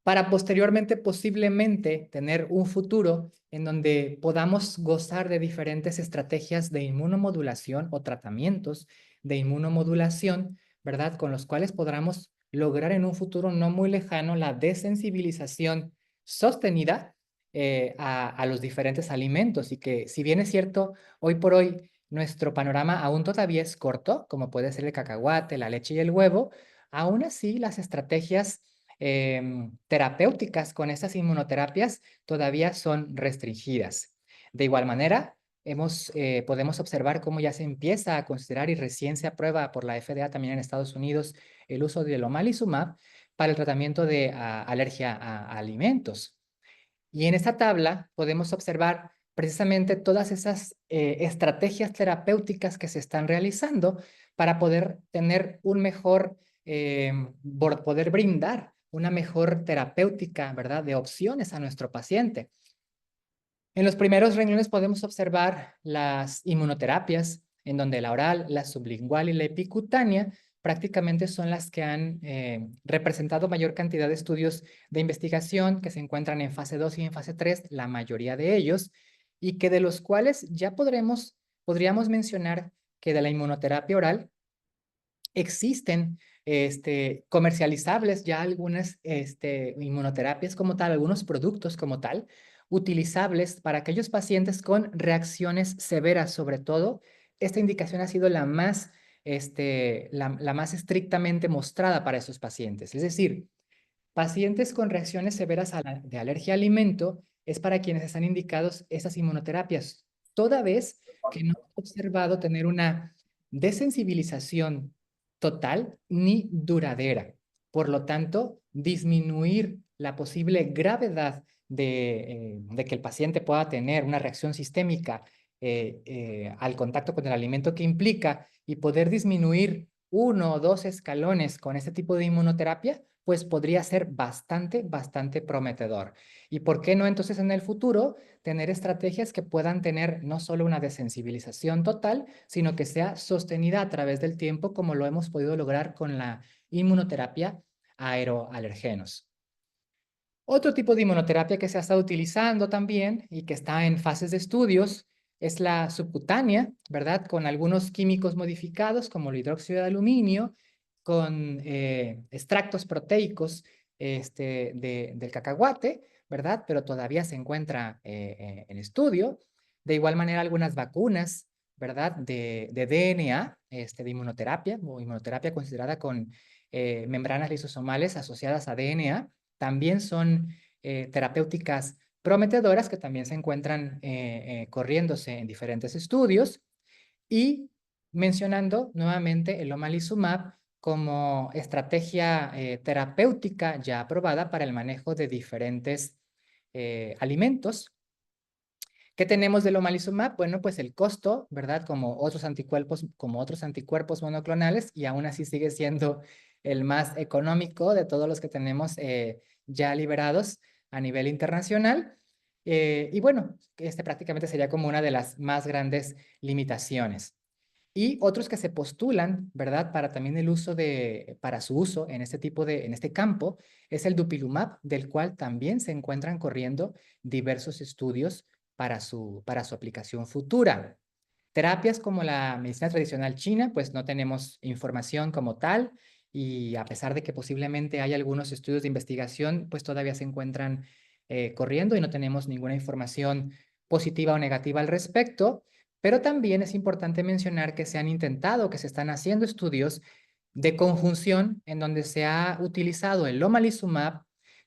Para posteriormente, posiblemente, tener un futuro en donde podamos gozar de diferentes estrategias de inmunomodulación o tratamientos de inmunomodulación, ¿verdad? Con los cuales podamos lograr en un futuro no muy lejano la desensibilización sostenida a los diferentes alimentos y que, si bien es cierto, hoy por hoy nuestro panorama aún todavía es corto, como puede ser el cacahuate, la leche y el huevo, aún así las estrategias terapéuticas con estas inmunoterapias todavía son restringidas. De igual manera, podemos observar cómo ya se empieza a considerar y recién se aprueba por la FDA también en Estados Unidos el uso del omalizumab para el tratamiento de alergia a alimentos. Y en esta tabla podemos observar precisamente todas esas estrategias terapéuticas que se están realizando para poder tener un mejor, poder brindar una mejor terapéutica, ¿verdad?, de opciones a nuestro paciente. En los primeros renglones podemos observar las inmunoterapias, en donde la oral, la sublingual y la epicutánea prácticamente son las que han representado mayor cantidad de estudios de investigación que se encuentran en fase 2 y en fase 3, la mayoría de ellos, y que de los cuales ya podríamos mencionar que de la inmunoterapia oral existen comercializables ya algunas inmunoterapias como tal, algunos productos como tal, utilizables para aquellos pacientes con reacciones severas, sobre todo. Esta indicación ha sido la más estrictamente mostrada para esos pacientes. Es decir, pacientes con reacciones severas de alergia a alimento es para quienes están indicados esas inmunoterapias, toda vez que no he observado tener una desensibilización total ni duradera. Por lo tanto, disminuir la posible gravedad de que el paciente pueda tener una reacción sistémica al contacto con el alimento que implica y poder disminuir 1 o 2 escalones con este tipo de inmunoterapia, pues podría ser bastante prometedor. ¿Y por qué no entonces en el futuro tener estrategias que puedan tener no solo una desensibilización total, sino que sea sostenida a través del tiempo, como lo hemos podido lograr con la inmunoterapia aeroalergenos? Otro tipo de inmunoterapia que se ha estado utilizando también y que está en fases de estudios es la subcutánea, ¿verdad? Con algunos químicos modificados como el hidróxido de aluminio, con extractos proteicos del cacahuate, ¿verdad? Pero todavía se encuentra en estudio. De igual manera, algunas vacunas, ¿verdad? De DNA, de inmunoterapia, o inmunoterapia considerada con membranas lisosomales asociadas a DNA, también son terapéuticas prometedoras que también se encuentran corriéndose en diferentes estudios. Y mencionando nuevamente el omalizumab como estrategia terapéutica ya aprobada para el manejo de diferentes alimentos. ¿Qué tenemos del omalizumab? Bueno, pues el costo, ¿verdad? Como otros anticuerpos monoclonales, y aún así sigue siendo el más económico de todos los que tenemos ya liberados a nivel internacional. Y bueno, prácticamente sería como una de las más grandes limitaciones. Y otros que se postulan, ¿verdad? Para también para su uso en en este campo, es el dupilumab, del cual también se encuentran corriendo diversos estudios para su aplicación futura. Terapias como la medicina tradicional china, pues no tenemos información como tal, y a pesar de que posiblemente hay algunos estudios de investigación, pues todavía se encuentran corriendo y no tenemos ninguna información positiva o negativa al respecto. Pero también es importante mencionar que se han intentado, que se están haciendo estudios de conjunción en donde se ha utilizado el omalizumab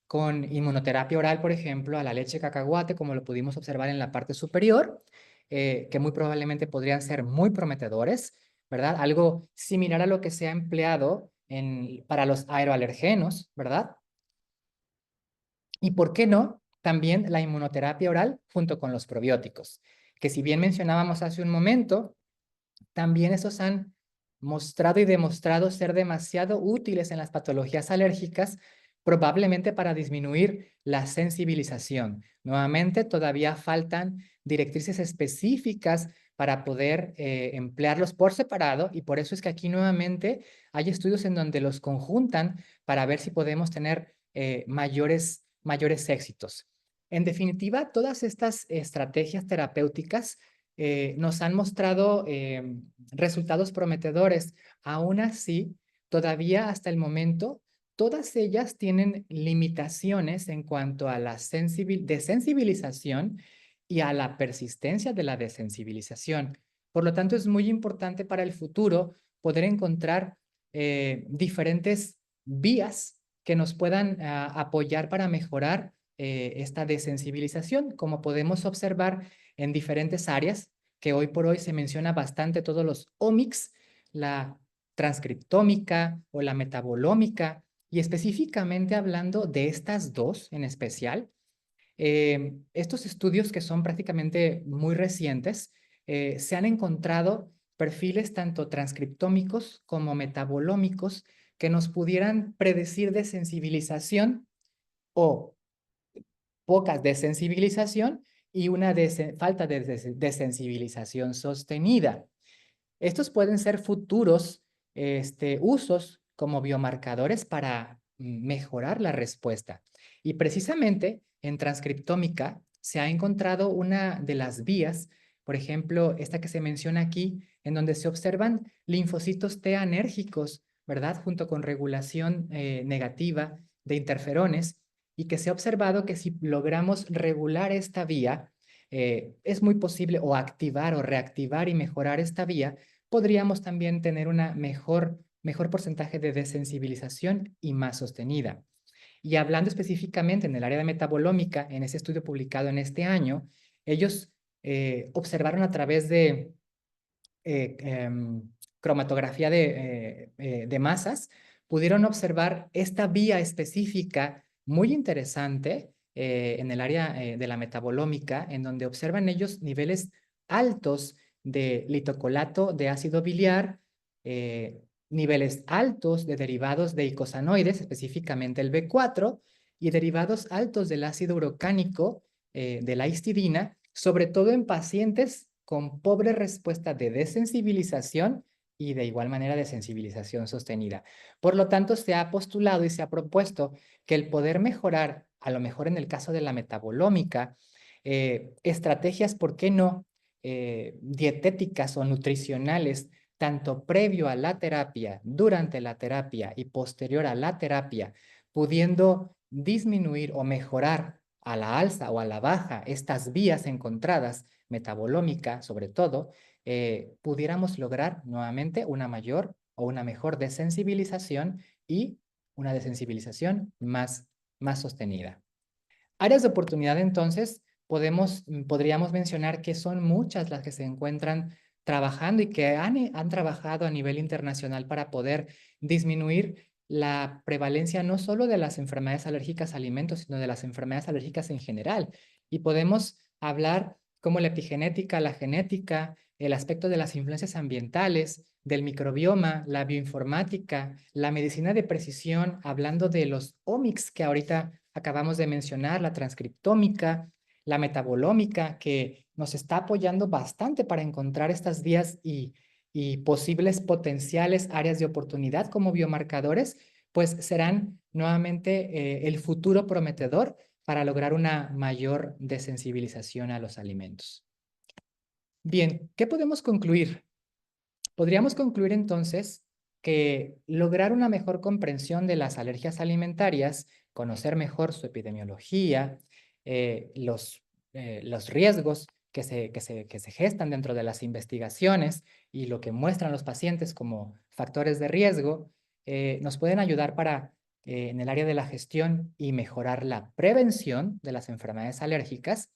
con inmunoterapia oral, por ejemplo, a la leche de cacahuate, como lo pudimos observar en la parte superior, que muy probablemente podrían ser muy prometedores, ¿verdad? Algo similar a lo que se ha empleado para los aeroalergenos, ¿verdad? Y por qué no, también la inmunoterapia oral junto con los probióticos. que si bien mencionábamos hace un momento, también estos han mostrado y demostrado ser demasiado útiles en las patologías alérgicas, probablemente para disminuir la sensibilización. Nuevamente, todavía faltan directrices específicas para poder emplearlos por separado, y por eso es que aquí nuevamente hay estudios en donde los conjuntan para ver si podemos tener mayores éxitos. En definitiva, todas estas estrategias terapéuticas nos han mostrado resultados prometedores. Aún así, todavía hasta el momento, todas ellas tienen limitaciones en cuanto a la desensibilización y a la persistencia de la desensibilización. Por lo tanto, es muy importante para el futuro poder encontrar diferentes vías que nos puedan apoyar para mejorar esta desensibilización, como podemos observar en diferentes áreas, que hoy por hoy se menciona bastante todos los omics, la transcriptómica o la metabolómica, y específicamente hablando de estas dos en especial, estos estudios que son prácticamente muy recientes, se han encontrado perfiles tanto transcriptómicos como metabolómicos que nos pudieran predecir desensibilización o poca desensibilización y una falta de desensibilización sostenida. Estos pueden ser futuros usos como biomarcadores para mejorar la respuesta. Y precisamente en transcriptómica se ha encontrado una de las vías, por ejemplo, esta que se menciona aquí, en donde se observan linfocitos T anérgicos, ¿verdad? Junto con regulación negativa de interferones, y que se ha observado que si logramos regular esta vía, es muy posible o activar o reactivar y mejorar esta vía, podríamos también tener una mejor porcentaje de desensibilización y más sostenida. Y hablando específicamente en el área de metabolómica, en ese estudio publicado en este año, ellos observaron a través de cromatografía de masas, pudieron observar esta vía específica muy interesante en el área de la metabolómica, en donde observan ellos niveles altos de litocolato de ácido biliar, niveles altos de derivados de icosanoides, específicamente el B4, y derivados altos del ácido urocánico de la histidina, sobre todo en pacientes con pobre respuesta de desensibilización y de igual manera de sensibilización sostenida. Por lo tanto, se ha postulado y se ha propuesto que el poder mejorar, a lo mejor en el caso de la metabolómica, estrategias, ¿por qué no? Dietéticas o nutricionales, tanto previo a la terapia, durante la terapia y posterior a la terapia, pudiendo disminuir o mejorar a la alza o a la baja estas vías encontradas, metabolómica sobre todo, pudiéramos lograr nuevamente una mayor o una mejor desensibilización y una desensibilización más sostenida. Áreas de oportunidad, entonces, podríamos mencionar que son muchas las que se encuentran trabajando y que han trabajado a nivel internacional para poder disminuir la prevalencia no solo de las enfermedades alérgicas a alimentos, sino de las enfermedades alérgicas en general. Y podemos hablar como la epigenética, la genética, el aspecto de las influencias ambientales, del microbioma, la bioinformática, la medicina de precisión, hablando de los omics que ahorita acabamos de mencionar, la transcriptómica, la metabolómica, que nos está apoyando bastante para encontrar estas vías y posibles potenciales áreas de oportunidad como biomarcadores, pues serán nuevamente el futuro prometedor para lograr una mayor desensibilización a los alimentos. Bien, ¿qué podemos concluir? Podríamos concluir entonces que lograr una mejor comprensión de las alergias alimentarias, conocer mejor su epidemiología, los riesgos que se gestan dentro de las investigaciones y lo que muestran los pacientes como factores de riesgo, nos pueden ayudar para, en el área de la gestión y mejorar la prevención de las enfermedades alérgicas,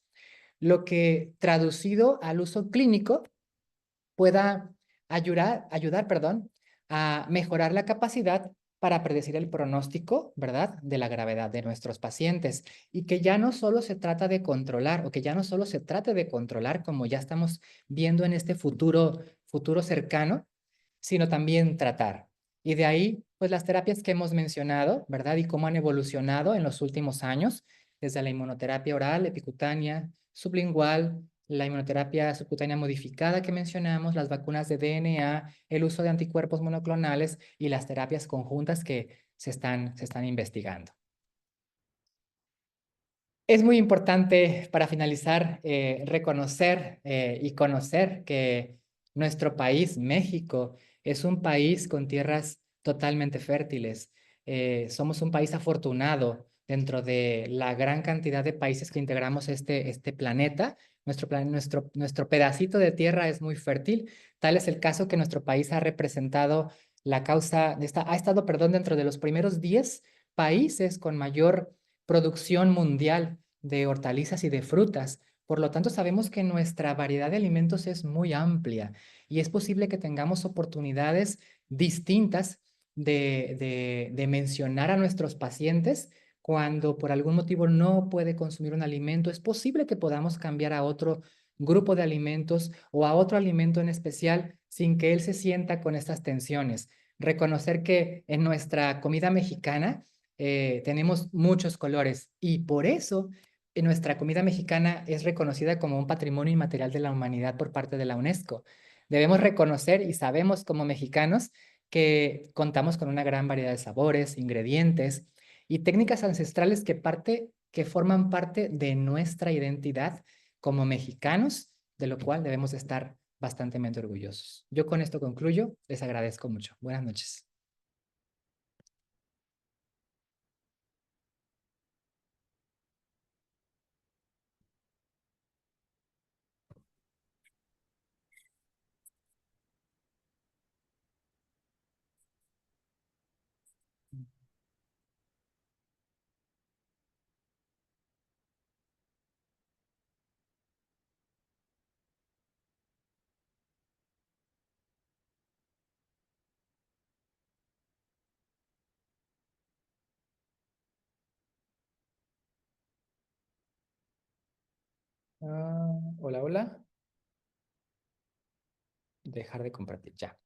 lo que traducido al uso clínico pueda ayudar, a mejorar la capacidad para predecir el pronóstico, ¿verdad?, de la gravedad de nuestros pacientes y que ya no solo se trata de controlar o que ya no solo se trate de controlar como ya estamos viendo en este futuro cercano, sino también tratar. Y de ahí, pues las terapias que hemos mencionado, ¿verdad? Y cómo han evolucionado en los últimos años, desde la inmunoterapia oral, epicutánea, sublingual, la inmunoterapia subcutánea modificada que mencionamos, las vacunas de DNA, el uso de anticuerpos monoclonales y las terapias conjuntas que se están investigando. Es muy importante, para finalizar, reconocer y conocer que nuestro país, México, es un país con tierras totalmente fértiles. Somos un país afortunado dentro de la gran cantidad de países que integramos este planeta. Nuestro pedacito de tierra es muy fértil. Tal es el caso que nuestro país ha representado la causa, ha estado, perdón, dentro de los primeros 10 países con mayor producción mundial de hortalizas y de frutas. Por lo tanto, sabemos que nuestra variedad de alimentos es muy amplia y es posible que tengamos oportunidades distintas de mencionar a nuestros pacientes cuando por algún motivo no puede consumir un alimento. Es posible que podamos cambiar a otro grupo de alimentos o a otro alimento en especial sin que él se sienta con estas tensiones. Reconocer que en nuestra comida mexicana tenemos muchos colores y por eso nuestra comida mexicana es reconocida como un patrimonio inmaterial de la humanidad por parte de la UNESCO. Debemos reconocer y sabemos como mexicanos que contamos con una gran variedad de sabores, ingredientes y técnicas ancestrales que forman parte de nuestra identidad como mexicanos, de lo cual debemos estar bastante orgullosos. Yo con esto concluyo. Les agradezco mucho. Buenas noches. Hola, hola. Dejar de compartir ya.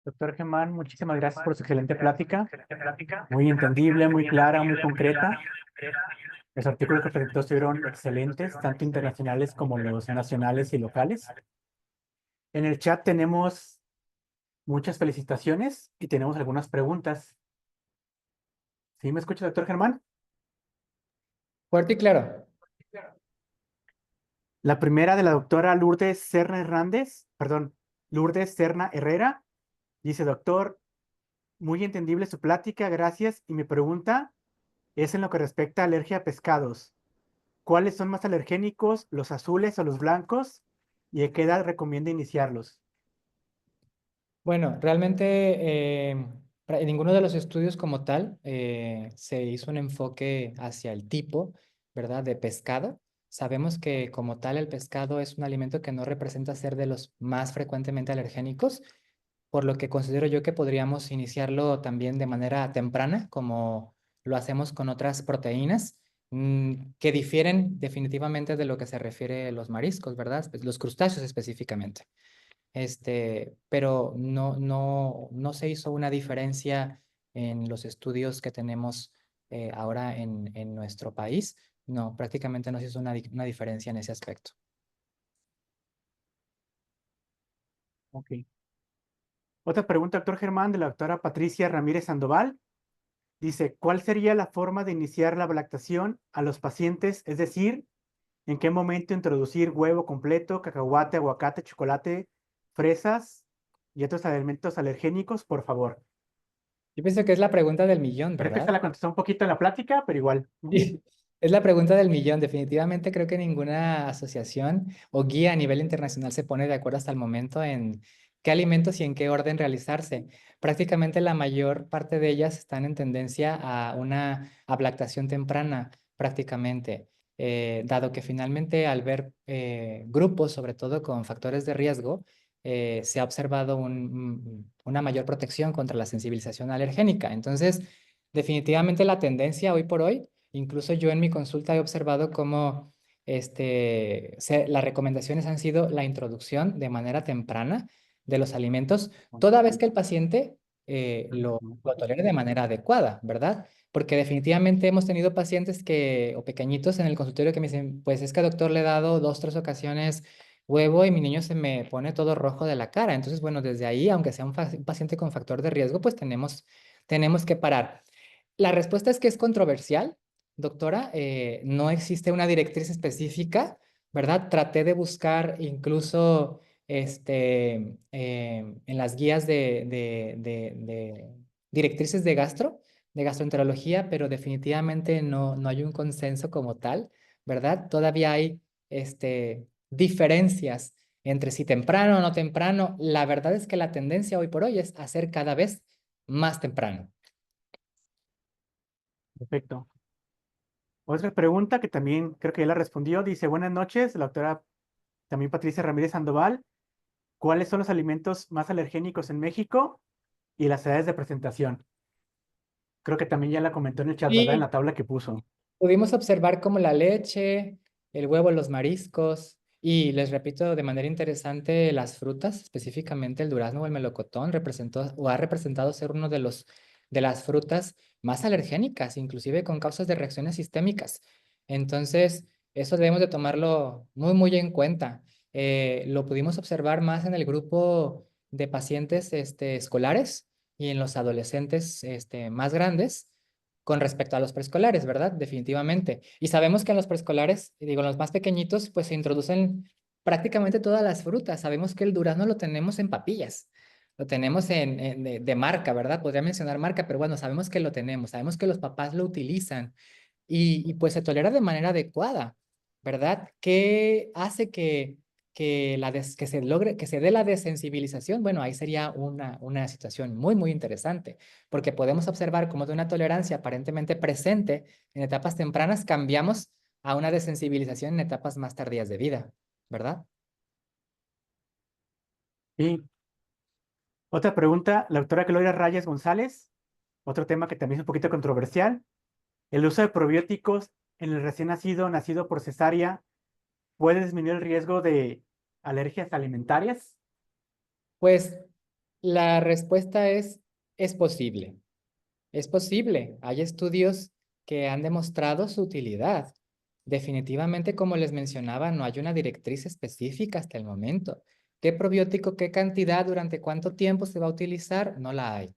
Doctor Germán, muchísimas gracias por su excelente plática. Muy entendible, muy clara, muy concreta. Los artículos que presentó estuvieron excelentes, tanto internacionales como los nacionales y locales. En el chat tenemos muchas felicitaciones y tenemos algunas preguntas. ¿Sí me escucha, doctor Germán? Fuerte y claro. La primera de la doctora Lourdes Serna Hernández, perdón, Lourdes Serna Herrera, dice: doctor, muy entendible su plática, gracias. Y mi pregunta es en lo que respecta a alergia a pescados. ¿Cuáles son más alergénicos, los azules o los blancos? ¿Y a qué edad recomienda iniciarlos? Bueno, realmente en ninguno de los estudios como tal se hizo un enfoque hacia el tipo, ¿verdad?, de pescado. Sabemos que como tal el pescado es un alimento que no representa ser de los más frecuentemente alergénicos, por lo que considero yo que podríamos iniciarlo también de manera temprana, como lo hacemos con otras proteínas, que difieren definitivamente de lo que se refiere a los mariscos, ¿verdad? Pues los crustáceos específicamente. Pero no se hizo una diferencia en los estudios que tenemos ahora en nuestro país. No, prácticamente no se hizo una diferencia en ese aspecto. Ok. Otra pregunta, doctor Germán, de la doctora Patricia Ramírez Sandoval. Dice: ¿cuál sería la forma de iniciar la lactación a los pacientes? Es decir, ¿En qué momento introducir huevo completo, cacahuate, aguacate, chocolate, fresas y otros alimentos alergénicos, por favor? Yo pienso que es la pregunta del millón, Creo que esta ¿verdad? la contestó un poquito en la plática, pero igual. Sí, es la pregunta del millón. Definitivamente creo que ninguna asociación o guía a nivel internacional se pone de acuerdo hasta el momento en qué alimentos y en qué orden realizarse. Prácticamente la mayor parte de ellas están en tendencia a una ablactación temprana, prácticamente, dado que finalmente al ver grupos, sobre todo con factores de riesgo, se ha observado una mayor protección contra la sensibilización alergénica. Entonces, definitivamente la tendencia hoy por hoy. Incluso yo en mi consulta he observado cómo las recomendaciones han sido la introducción de manera temprana de los alimentos, toda vez que el paciente lo tolere de manera adecuada, ¿verdad? Porque definitivamente hemos tenido pacientes o pequeñitos en el consultorio que me dicen, pues es que doctor le he dado 2, 3 ocasiones huevo y mi niño se me pone todo rojo de la cara. Entonces, bueno, desde ahí, aunque sea un paciente con factor de riesgo, pues tenemos que parar. La respuesta es que es controversial, doctora. No existe una directriz específica, ¿verdad? Traté de buscar incluso en las guías de directrices de gastroenterología, pero definitivamente no hay un consenso como tal, ¿verdad? Todavía hay diferencias entre si temprano o no temprano. La verdad es que la tendencia hoy por hoy es hacer cada vez más temprano. Perfecto. Otra pregunta que también creo que ya la respondió. Dice, buenas noches, la doctora también Patricia Ramírez Sandoval. ¿Cuáles son los alimentos más alergénicos en México y las edades de presentación? Creo que también ya la comentó en el chat, ¿verdad? En Sí, la tabla que puso. pudimos observar cómo la leche, el huevo, los mariscos y les repito de manera interesante las frutas, específicamente el durazno o el melocotón, representó o ha representado ser uno de las frutas más alergénicas, inclusive con causas de reacciones sistémicas. Entonces, eso debemos de tomarlo muy en cuenta. Lo pudimos observar más en el grupo de pacientes escolares y en los adolescentes más grandes con respecto a los preescolares, ¿verdad? Definitivamente. Y sabemos que en los preescolares, digo, en los más pequeñitos, pues se introducen prácticamente todas las frutas. Sabemos que el durazno lo tenemos en papillas, lo tenemos de marca, ¿verdad? Podría mencionar marca, pero bueno, sabemos que lo tenemos, sabemos que los papás lo utilizan y pues se tolera de manera adecuada, ¿verdad? ¿Qué hace que se logre, que se dé la desensibilización? Bueno, ahí sería una situación muy interesante, porque podemos observar cómo de una tolerancia aparentemente presente en etapas tempranas cambiamos a una desensibilización en etapas más tardías de vida, ¿verdad? Y otra pregunta, la doctora Gloria Reyes González. Otro tema que también es un poquito controversial. ¿El uso de probióticos en el recién nacido, nacido por cesárea, puede disminuir el riesgo de alergias alimentarias? Pues la respuesta es posible. Es posible. Hay estudios que han demostrado su utilidad. Definitivamente, como les mencionaba, no hay una directriz específica hasta el momento. ¿Qué probiótico, qué cantidad, durante cuánto tiempo se va a utilizar? No la hay.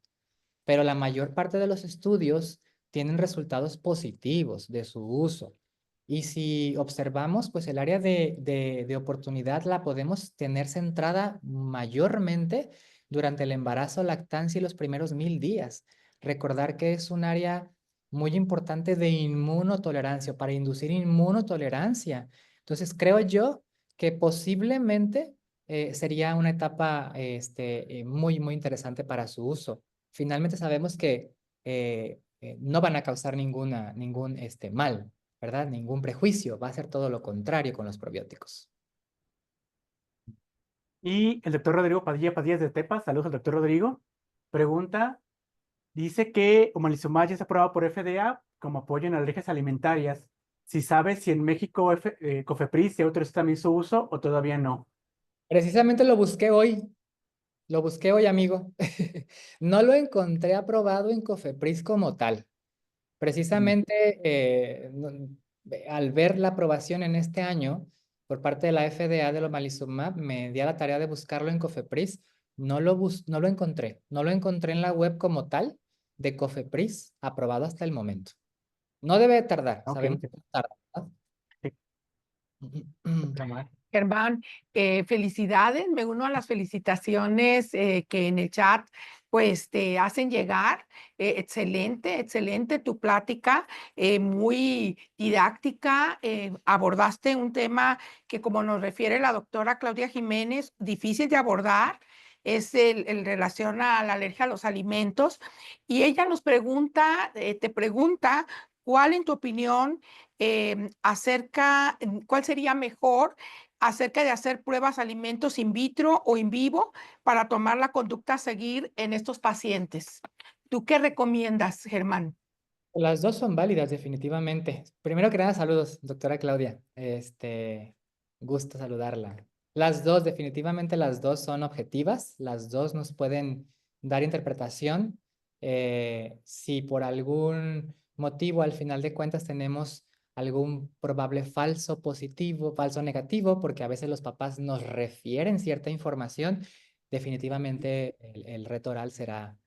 Pero la mayor parte de los estudios tienen resultados positivos de su uso. Y si observamos, pues el área de oportunidad la podemos tener centrada mayormente durante el embarazo, lactancia y los primeros 1000 días. Recordar que es un área muy importante de inmunotolerancia, o para inducir inmunotolerancia. Entonces, creo yo que posiblemente sería una etapa muy interesante para su uso. Finalmente sabemos que no van a causar ningún mal, ¿verdad? Ningún prejuicio. Va a ser todo lo contrario con los probióticos. Y el doctor Rodrigo Padilla Padilla de Tepa, saludos al doctor Rodrigo, pregunta, dice que omalizumab ya está aprobado por FDA como apoyo en alergias alimentarias. Si sabes si en México Cofepris ya autorizó también su uso o todavía no. Precisamente lo busqué hoy, amigo. No lo encontré aprobado en Cofepris como tal. Mm. Precisamente al ver la aprobación en este año por parte de la FDA de omalizumab, me di a la tarea de buscarlo en Cofepris. No lo encontré. No lo encontré en la web como tal de Cofepris, aprobado hasta el momento. No debe tardar, Ok, sabemos que tarda, ¿verdad? sí. Doctora Morán. Germán, felicidades, me uno a las felicitaciones que en el chat pues te hacen llegar. Excelente, excelente tu plática, muy didáctica. Abordaste un tema que, como nos refiere la doctora Claudia Jiménez, difícil de abordar, es el relación a la alergia a los alimentos. Y ella nos pregunta, te pregunta, ¿cuál en tu opinión cuál sería mejor acerca de hacer pruebas de alimentos in vitro o in vivo para tomar la conducta a seguir en estos pacientes? ¿Tú qué recomiendas, Germán? Las dos son válidas, definitivamente. Primero que nada, saludos, doctora Claudia. Gusto saludarla. Las dos, definitivamente las dos son objetivas, las dos nos pueden dar interpretación. Si por algún motivo al final de cuentas tenemos algún probable falso positivo, falso negativo, porque a veces los papás nos refieren cierta información, definitivamente el reto oral será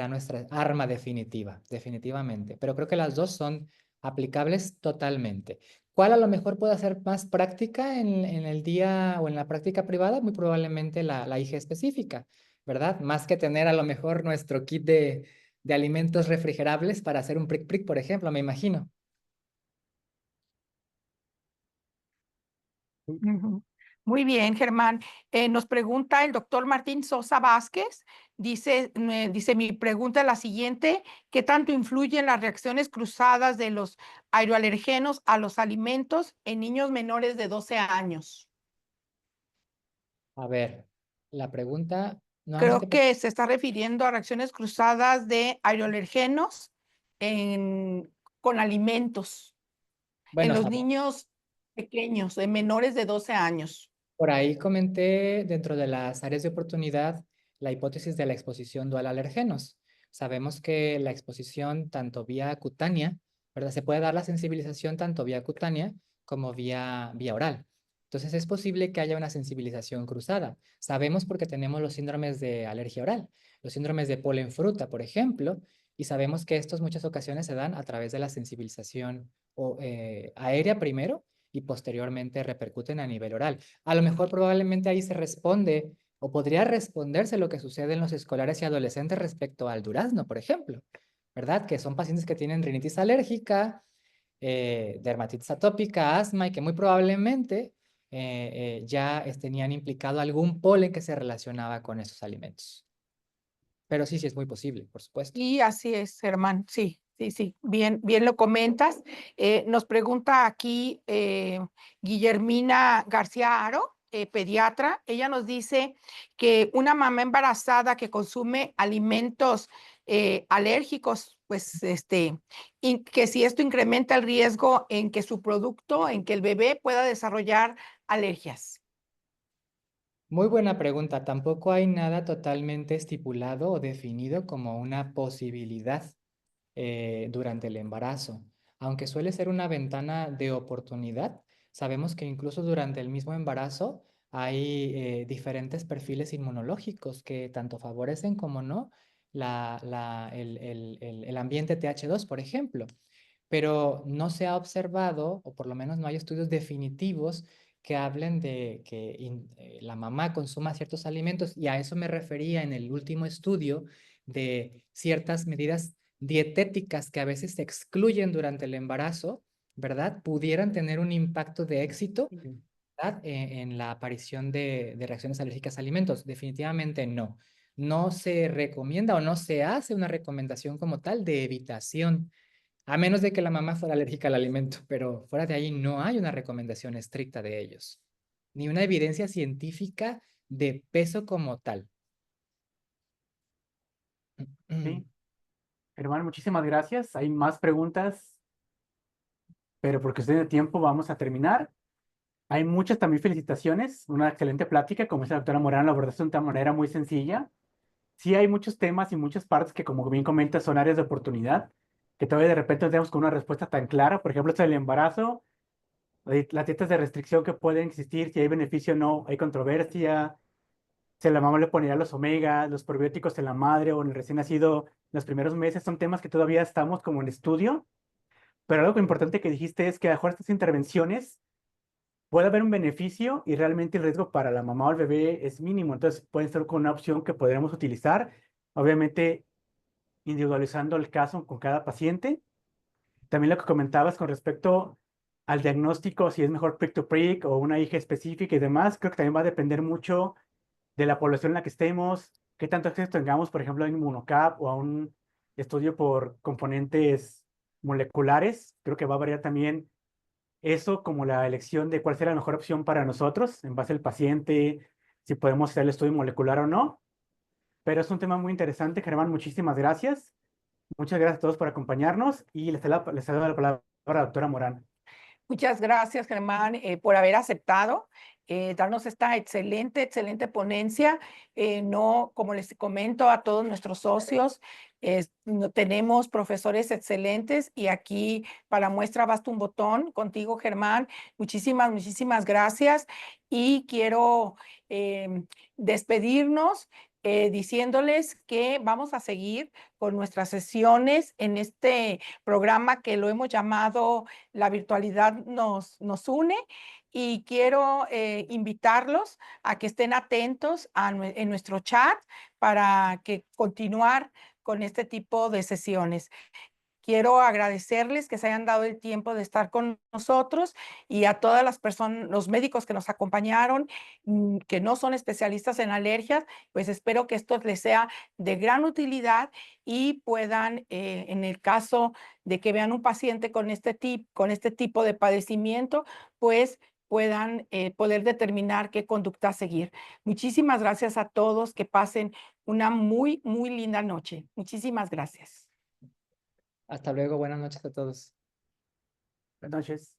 nuestra arma definitiva, definitivamente. Pero creo que las dos son aplicables totalmente. ¿Cuál a lo mejor puede ser más práctica en el día o en la práctica privada? Muy probablemente la IG específica, ¿verdad? Más que tener a lo mejor nuestro kit de alimentos refrigerables para hacer un prick prick, por ejemplo, me imagino. Ujú. Muy bien, Germán. Nos pregunta el doctor Martín Sosa Vázquez. Dice, mi pregunta es la siguiente: ¿qué tanto influyen las reacciones cruzadas de los aeroalergenos a los alimentos en niños menores de 12 años? A ver, la pregunta, nuevamente, Creo que se está refiriendo a reacciones cruzadas de aeroalergenos con alimentos en bueno, los niños pequeños, de menores de 12 años. por ahí comenté dentro de las áreas de oportunidad la hipótesis de la exposición dual a alergenos. Sabemos que la exposición tanto vía cutánea, ¿verdad? Se puede dar la sensibilización tanto vía cutánea como vía oral. Entonces es posible que haya una sensibilización cruzada. Sabemos porque tenemos los síndromes de alergia oral, los síndromes de polen fruta, por ejemplo, y sabemos que estos muchas ocasiones se dan a través de la sensibilización aérea primero y posteriormente repercuten a nivel oral. A lo mejor probablemente ahí se responde o podría responderse lo que sucede en los escolares y adolescentes respecto al durazno, por ejemplo, ¿verdad? Que son pacientes que tienen rinitis alérgica, dermatitis atópica, asma y que muy probablemente ya tenían implicado algún polen que se relacionaba con esos alimentos. Pero sí, sí es muy posible, por supuesto. Y así es, Germán, sí, sí, sí, bien, bien lo comentas. Nos pregunta aquí Guillermina García Aro, pediatra. Ella nos dice que una mamá embarazada que consume alimentos alérgicos, pues que si esto incrementa el riesgo en que su producto, en que el bebé pueda desarrollar alergias. Muy buena pregunta. Tampoco hay nada totalmente estipulado o definido como una posibilidad durante el embarazo. Aunque suele ser una ventana de oportunidad, sabemos que incluso durante el mismo embarazo hay diferentes perfiles inmunológicos que tanto favorecen como no el ambiente TH2, por ejemplo. Pero no se ha observado, o por lo menos no hay estudios definitivos que hablen de que la mamá consuma ciertos alimentos, y a eso me refería en el último estudio de ciertas medidas dietéticas que a veces se excluyen durante el embarazo, ¿verdad? Pudieran tener un impacto de éxito, ¿verdad? En la aparición de reacciones alérgicas a alimentos. Definitivamente no. No se recomienda o no se hace una recomendación como tal de evitación, a menos de que la mamá fuera alérgica al alimento, pero fuera de ahí no hay una recomendación estricta de ellos, ni una evidencia científica de peso como tal. Sí. Hermano, muchísimas gracias. Hay más preguntas, pero porque estoy de tiempo, vamos a terminar. Hay muchas también felicitaciones, una excelente plática, como dice la doctora Morán, la abordaste de una manera muy sencilla. Sí hay muchos temas y muchas partes que, como bien comentas, son áreas de oportunidad, que todavía de repente no tenemos con una respuesta tan clara. Por ejemplo, esto del embarazo, las dietas de restricción que pueden existir, si hay beneficio o no, hay controversia. Si la mamá le ponía los omegas, los probióticos en la madre o en el recién nacido, en los primeros meses, son temas que todavía estamos como en estudio. Pero algo importante que dijiste es que a lo mejor estas intervenciones puede haber un beneficio y realmente el riesgo para la mamá o el bebé es mínimo. Entonces, puede ser con una opción que podremos utilizar, obviamente individualizando el caso con cada paciente. También lo que comentabas con respecto al diagnóstico, si es mejor prick to prick o una hija específica y demás, creo que también va a depender mucho de la población en la que estemos, qué tanto acceso tengamos, por ejemplo, a un inmunocap o a un estudio por componentes moleculares. Creo que va a variar también eso como la elección de cuál será la mejor opción para nosotros en base al paciente, si podemos hacer el estudio molecular o no. Pero es un tema muy interesante, Germán. Muchísimas gracias. Muchas gracias a todos por acompañarnos y les cedo la palabra a la doctora Morán. Muchas gracias, Germán, por haber aceptado darnos esta excelente ponencia. No, como les comento a todos nuestros socios, no tenemos profesores excelentes y aquí para muestra basta un botón. Contigo, Germán, muchísimas gracias. Y quiero despedirnos diciéndoles que vamos a seguir con nuestras sesiones en este programa que lo hemos llamado La virtualidad nos une, y quiero invitarlos a que estén atentos en nuestro chat para que continuar con este tipo de sesiones. Quiero agradecerles que se hayan dado el tiempo de estar con nosotros y a todas las personas, los médicos que nos acompañaron, que no son especialistas en alergias, pues espero que esto les sea de gran utilidad y puedan, en el caso de que vean un paciente con este tipo de padecimiento, pues puedan poder determinar qué conducta seguir. Muchísimas gracias a todos, que pasen una muy linda noche. Muchísimas gracias. Hasta luego, buenas noches a todos. Buenas noches.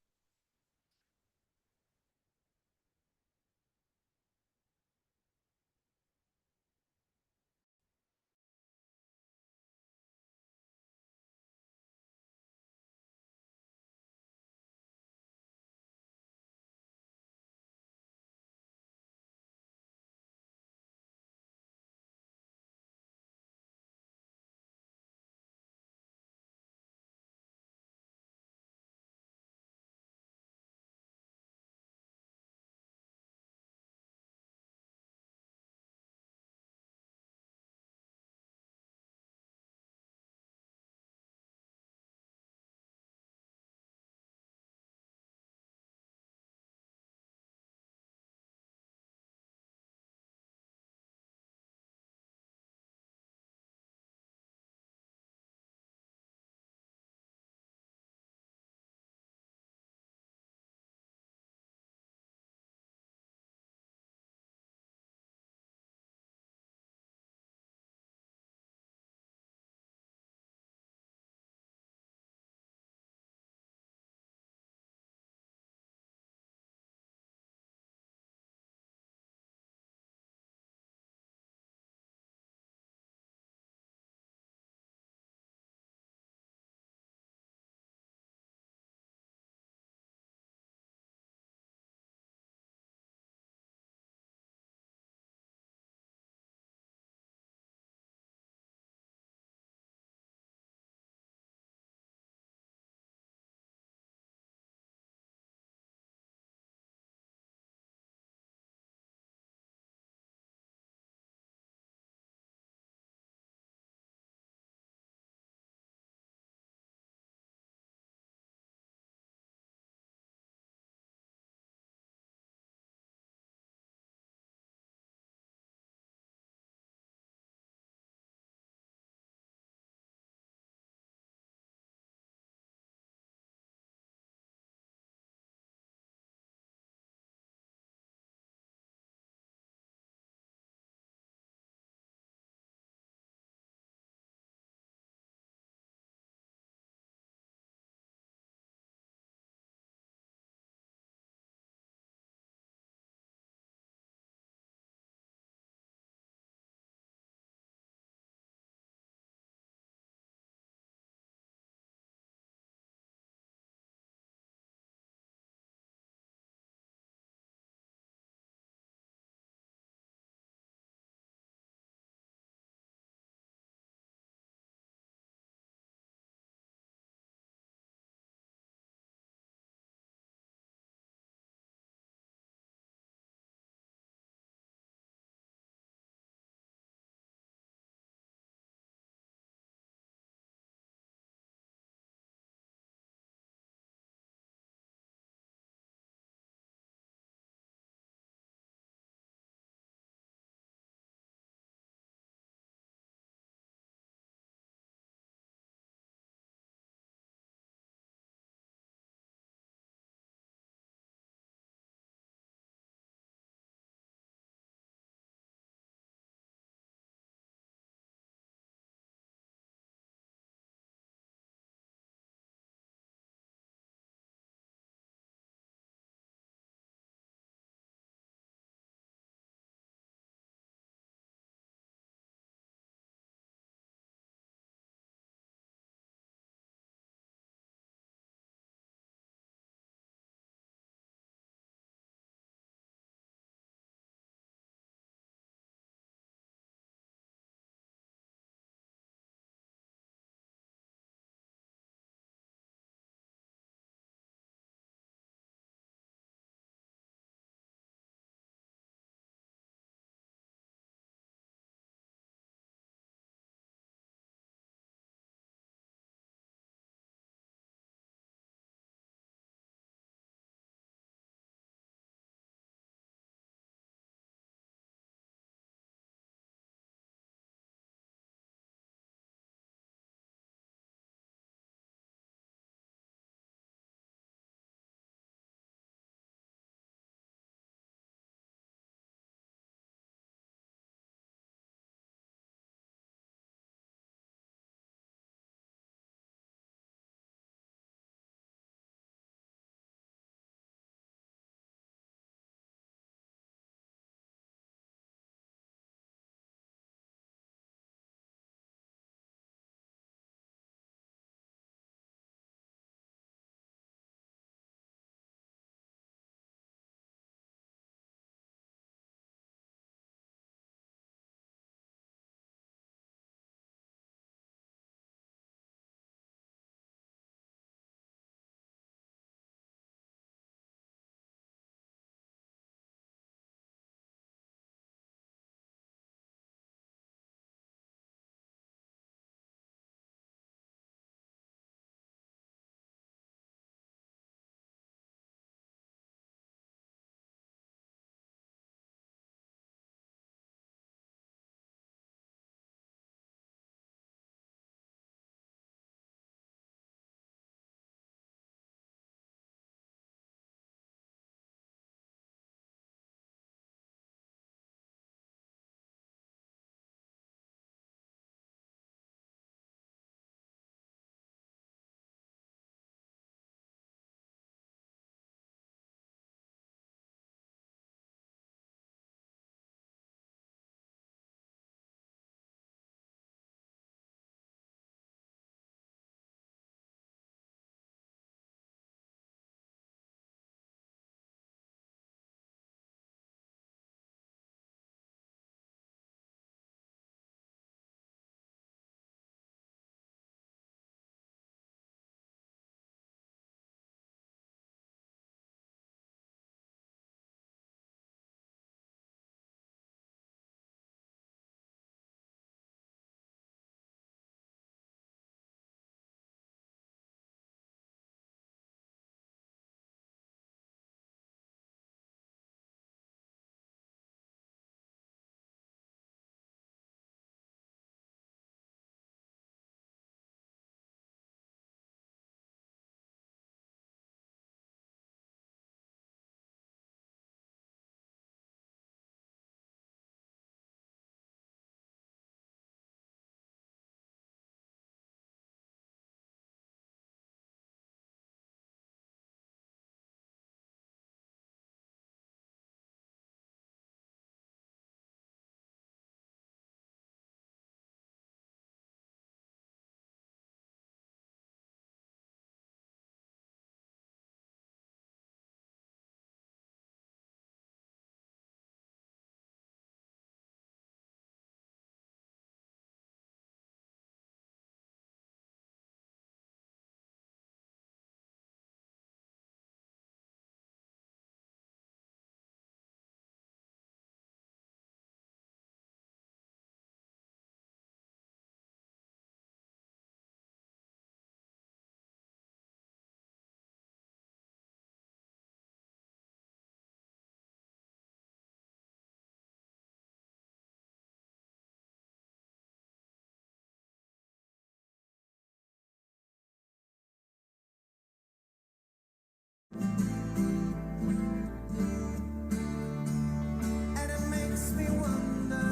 And it makes me wonder.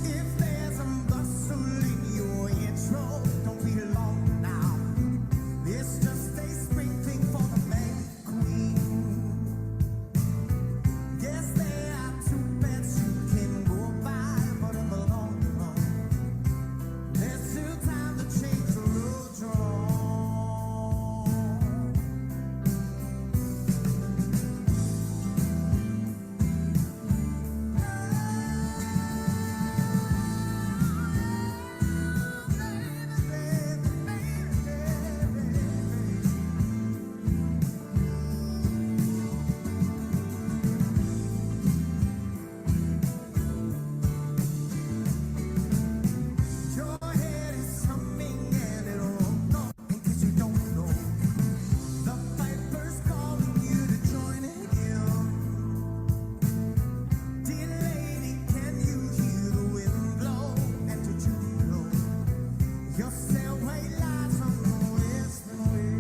If there's a bustle in your intro, don't be long now. It's just a sprinkling for the main queen. Guess there are two bets you can go by, but in the long run, there's still time to change the road you're on. Your head is humming and it won't go in case you don't know. The piper's calling you to join him. Dear lady, can you hear the wind blow? And did you know your stairway lies on the western way?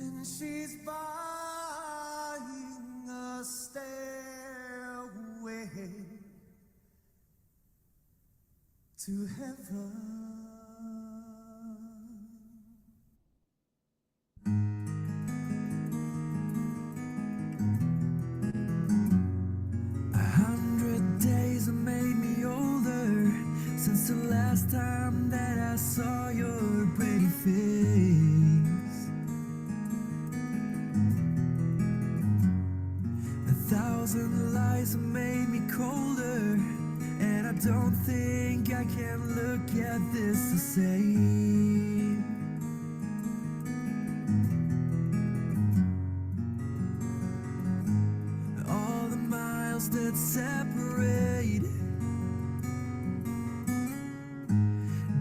And she's buying a stairway to heaven. Days have made me older since the last time that I saw your pretty face. 1,000 lies have made me colder, and I don't think I can look at this the same. All the miles that separate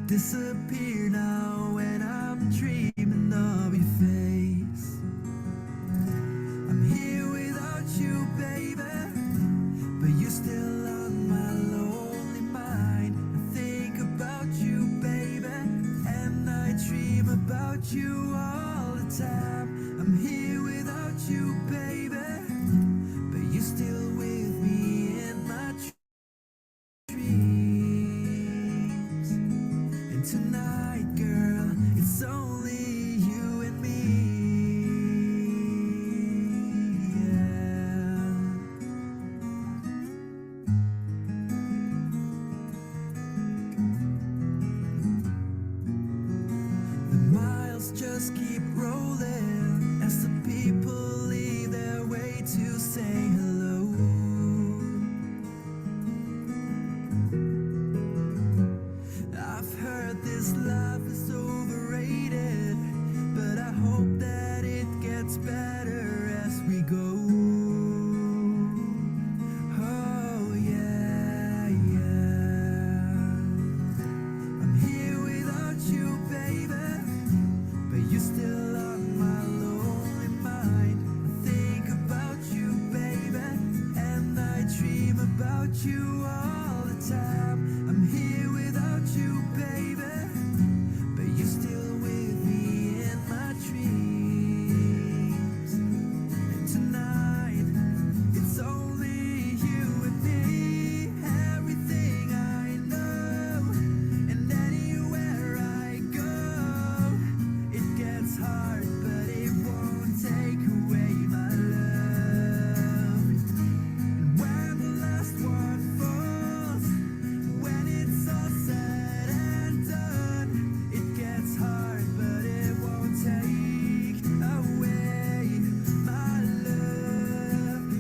disappear now when I'm dreaming of your face. I'm here without you, baby, but you're still on my lonely mind. I think about you, baby, you all the time. I'm here without you, baby, but you're still with me in my dreams. And tonight, girl, it's only you and me. Yeah. The miles just keep rolling as the people leave their way to say hello. I've heard this life is overrated, but I hope that it gets better as we go. Oh yeah, yeah. I'm here without you, baby, but you're still on my lonely mind. I think about you, baby, and I dream about you all the time. I'm here without you, baby, but you're still with me in my dreams. And tonight, it's only you and me. Everything I know, and anywhere I go, it gets hard, but it won't take away my love. And when the last one falls, when it's all said and done, it gets hard, but it won't take away my love.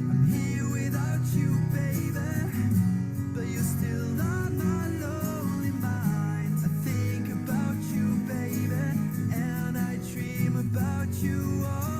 I'm here without you, baby, but you're still on my lonely mind. I think about you, baby, and I dream about you all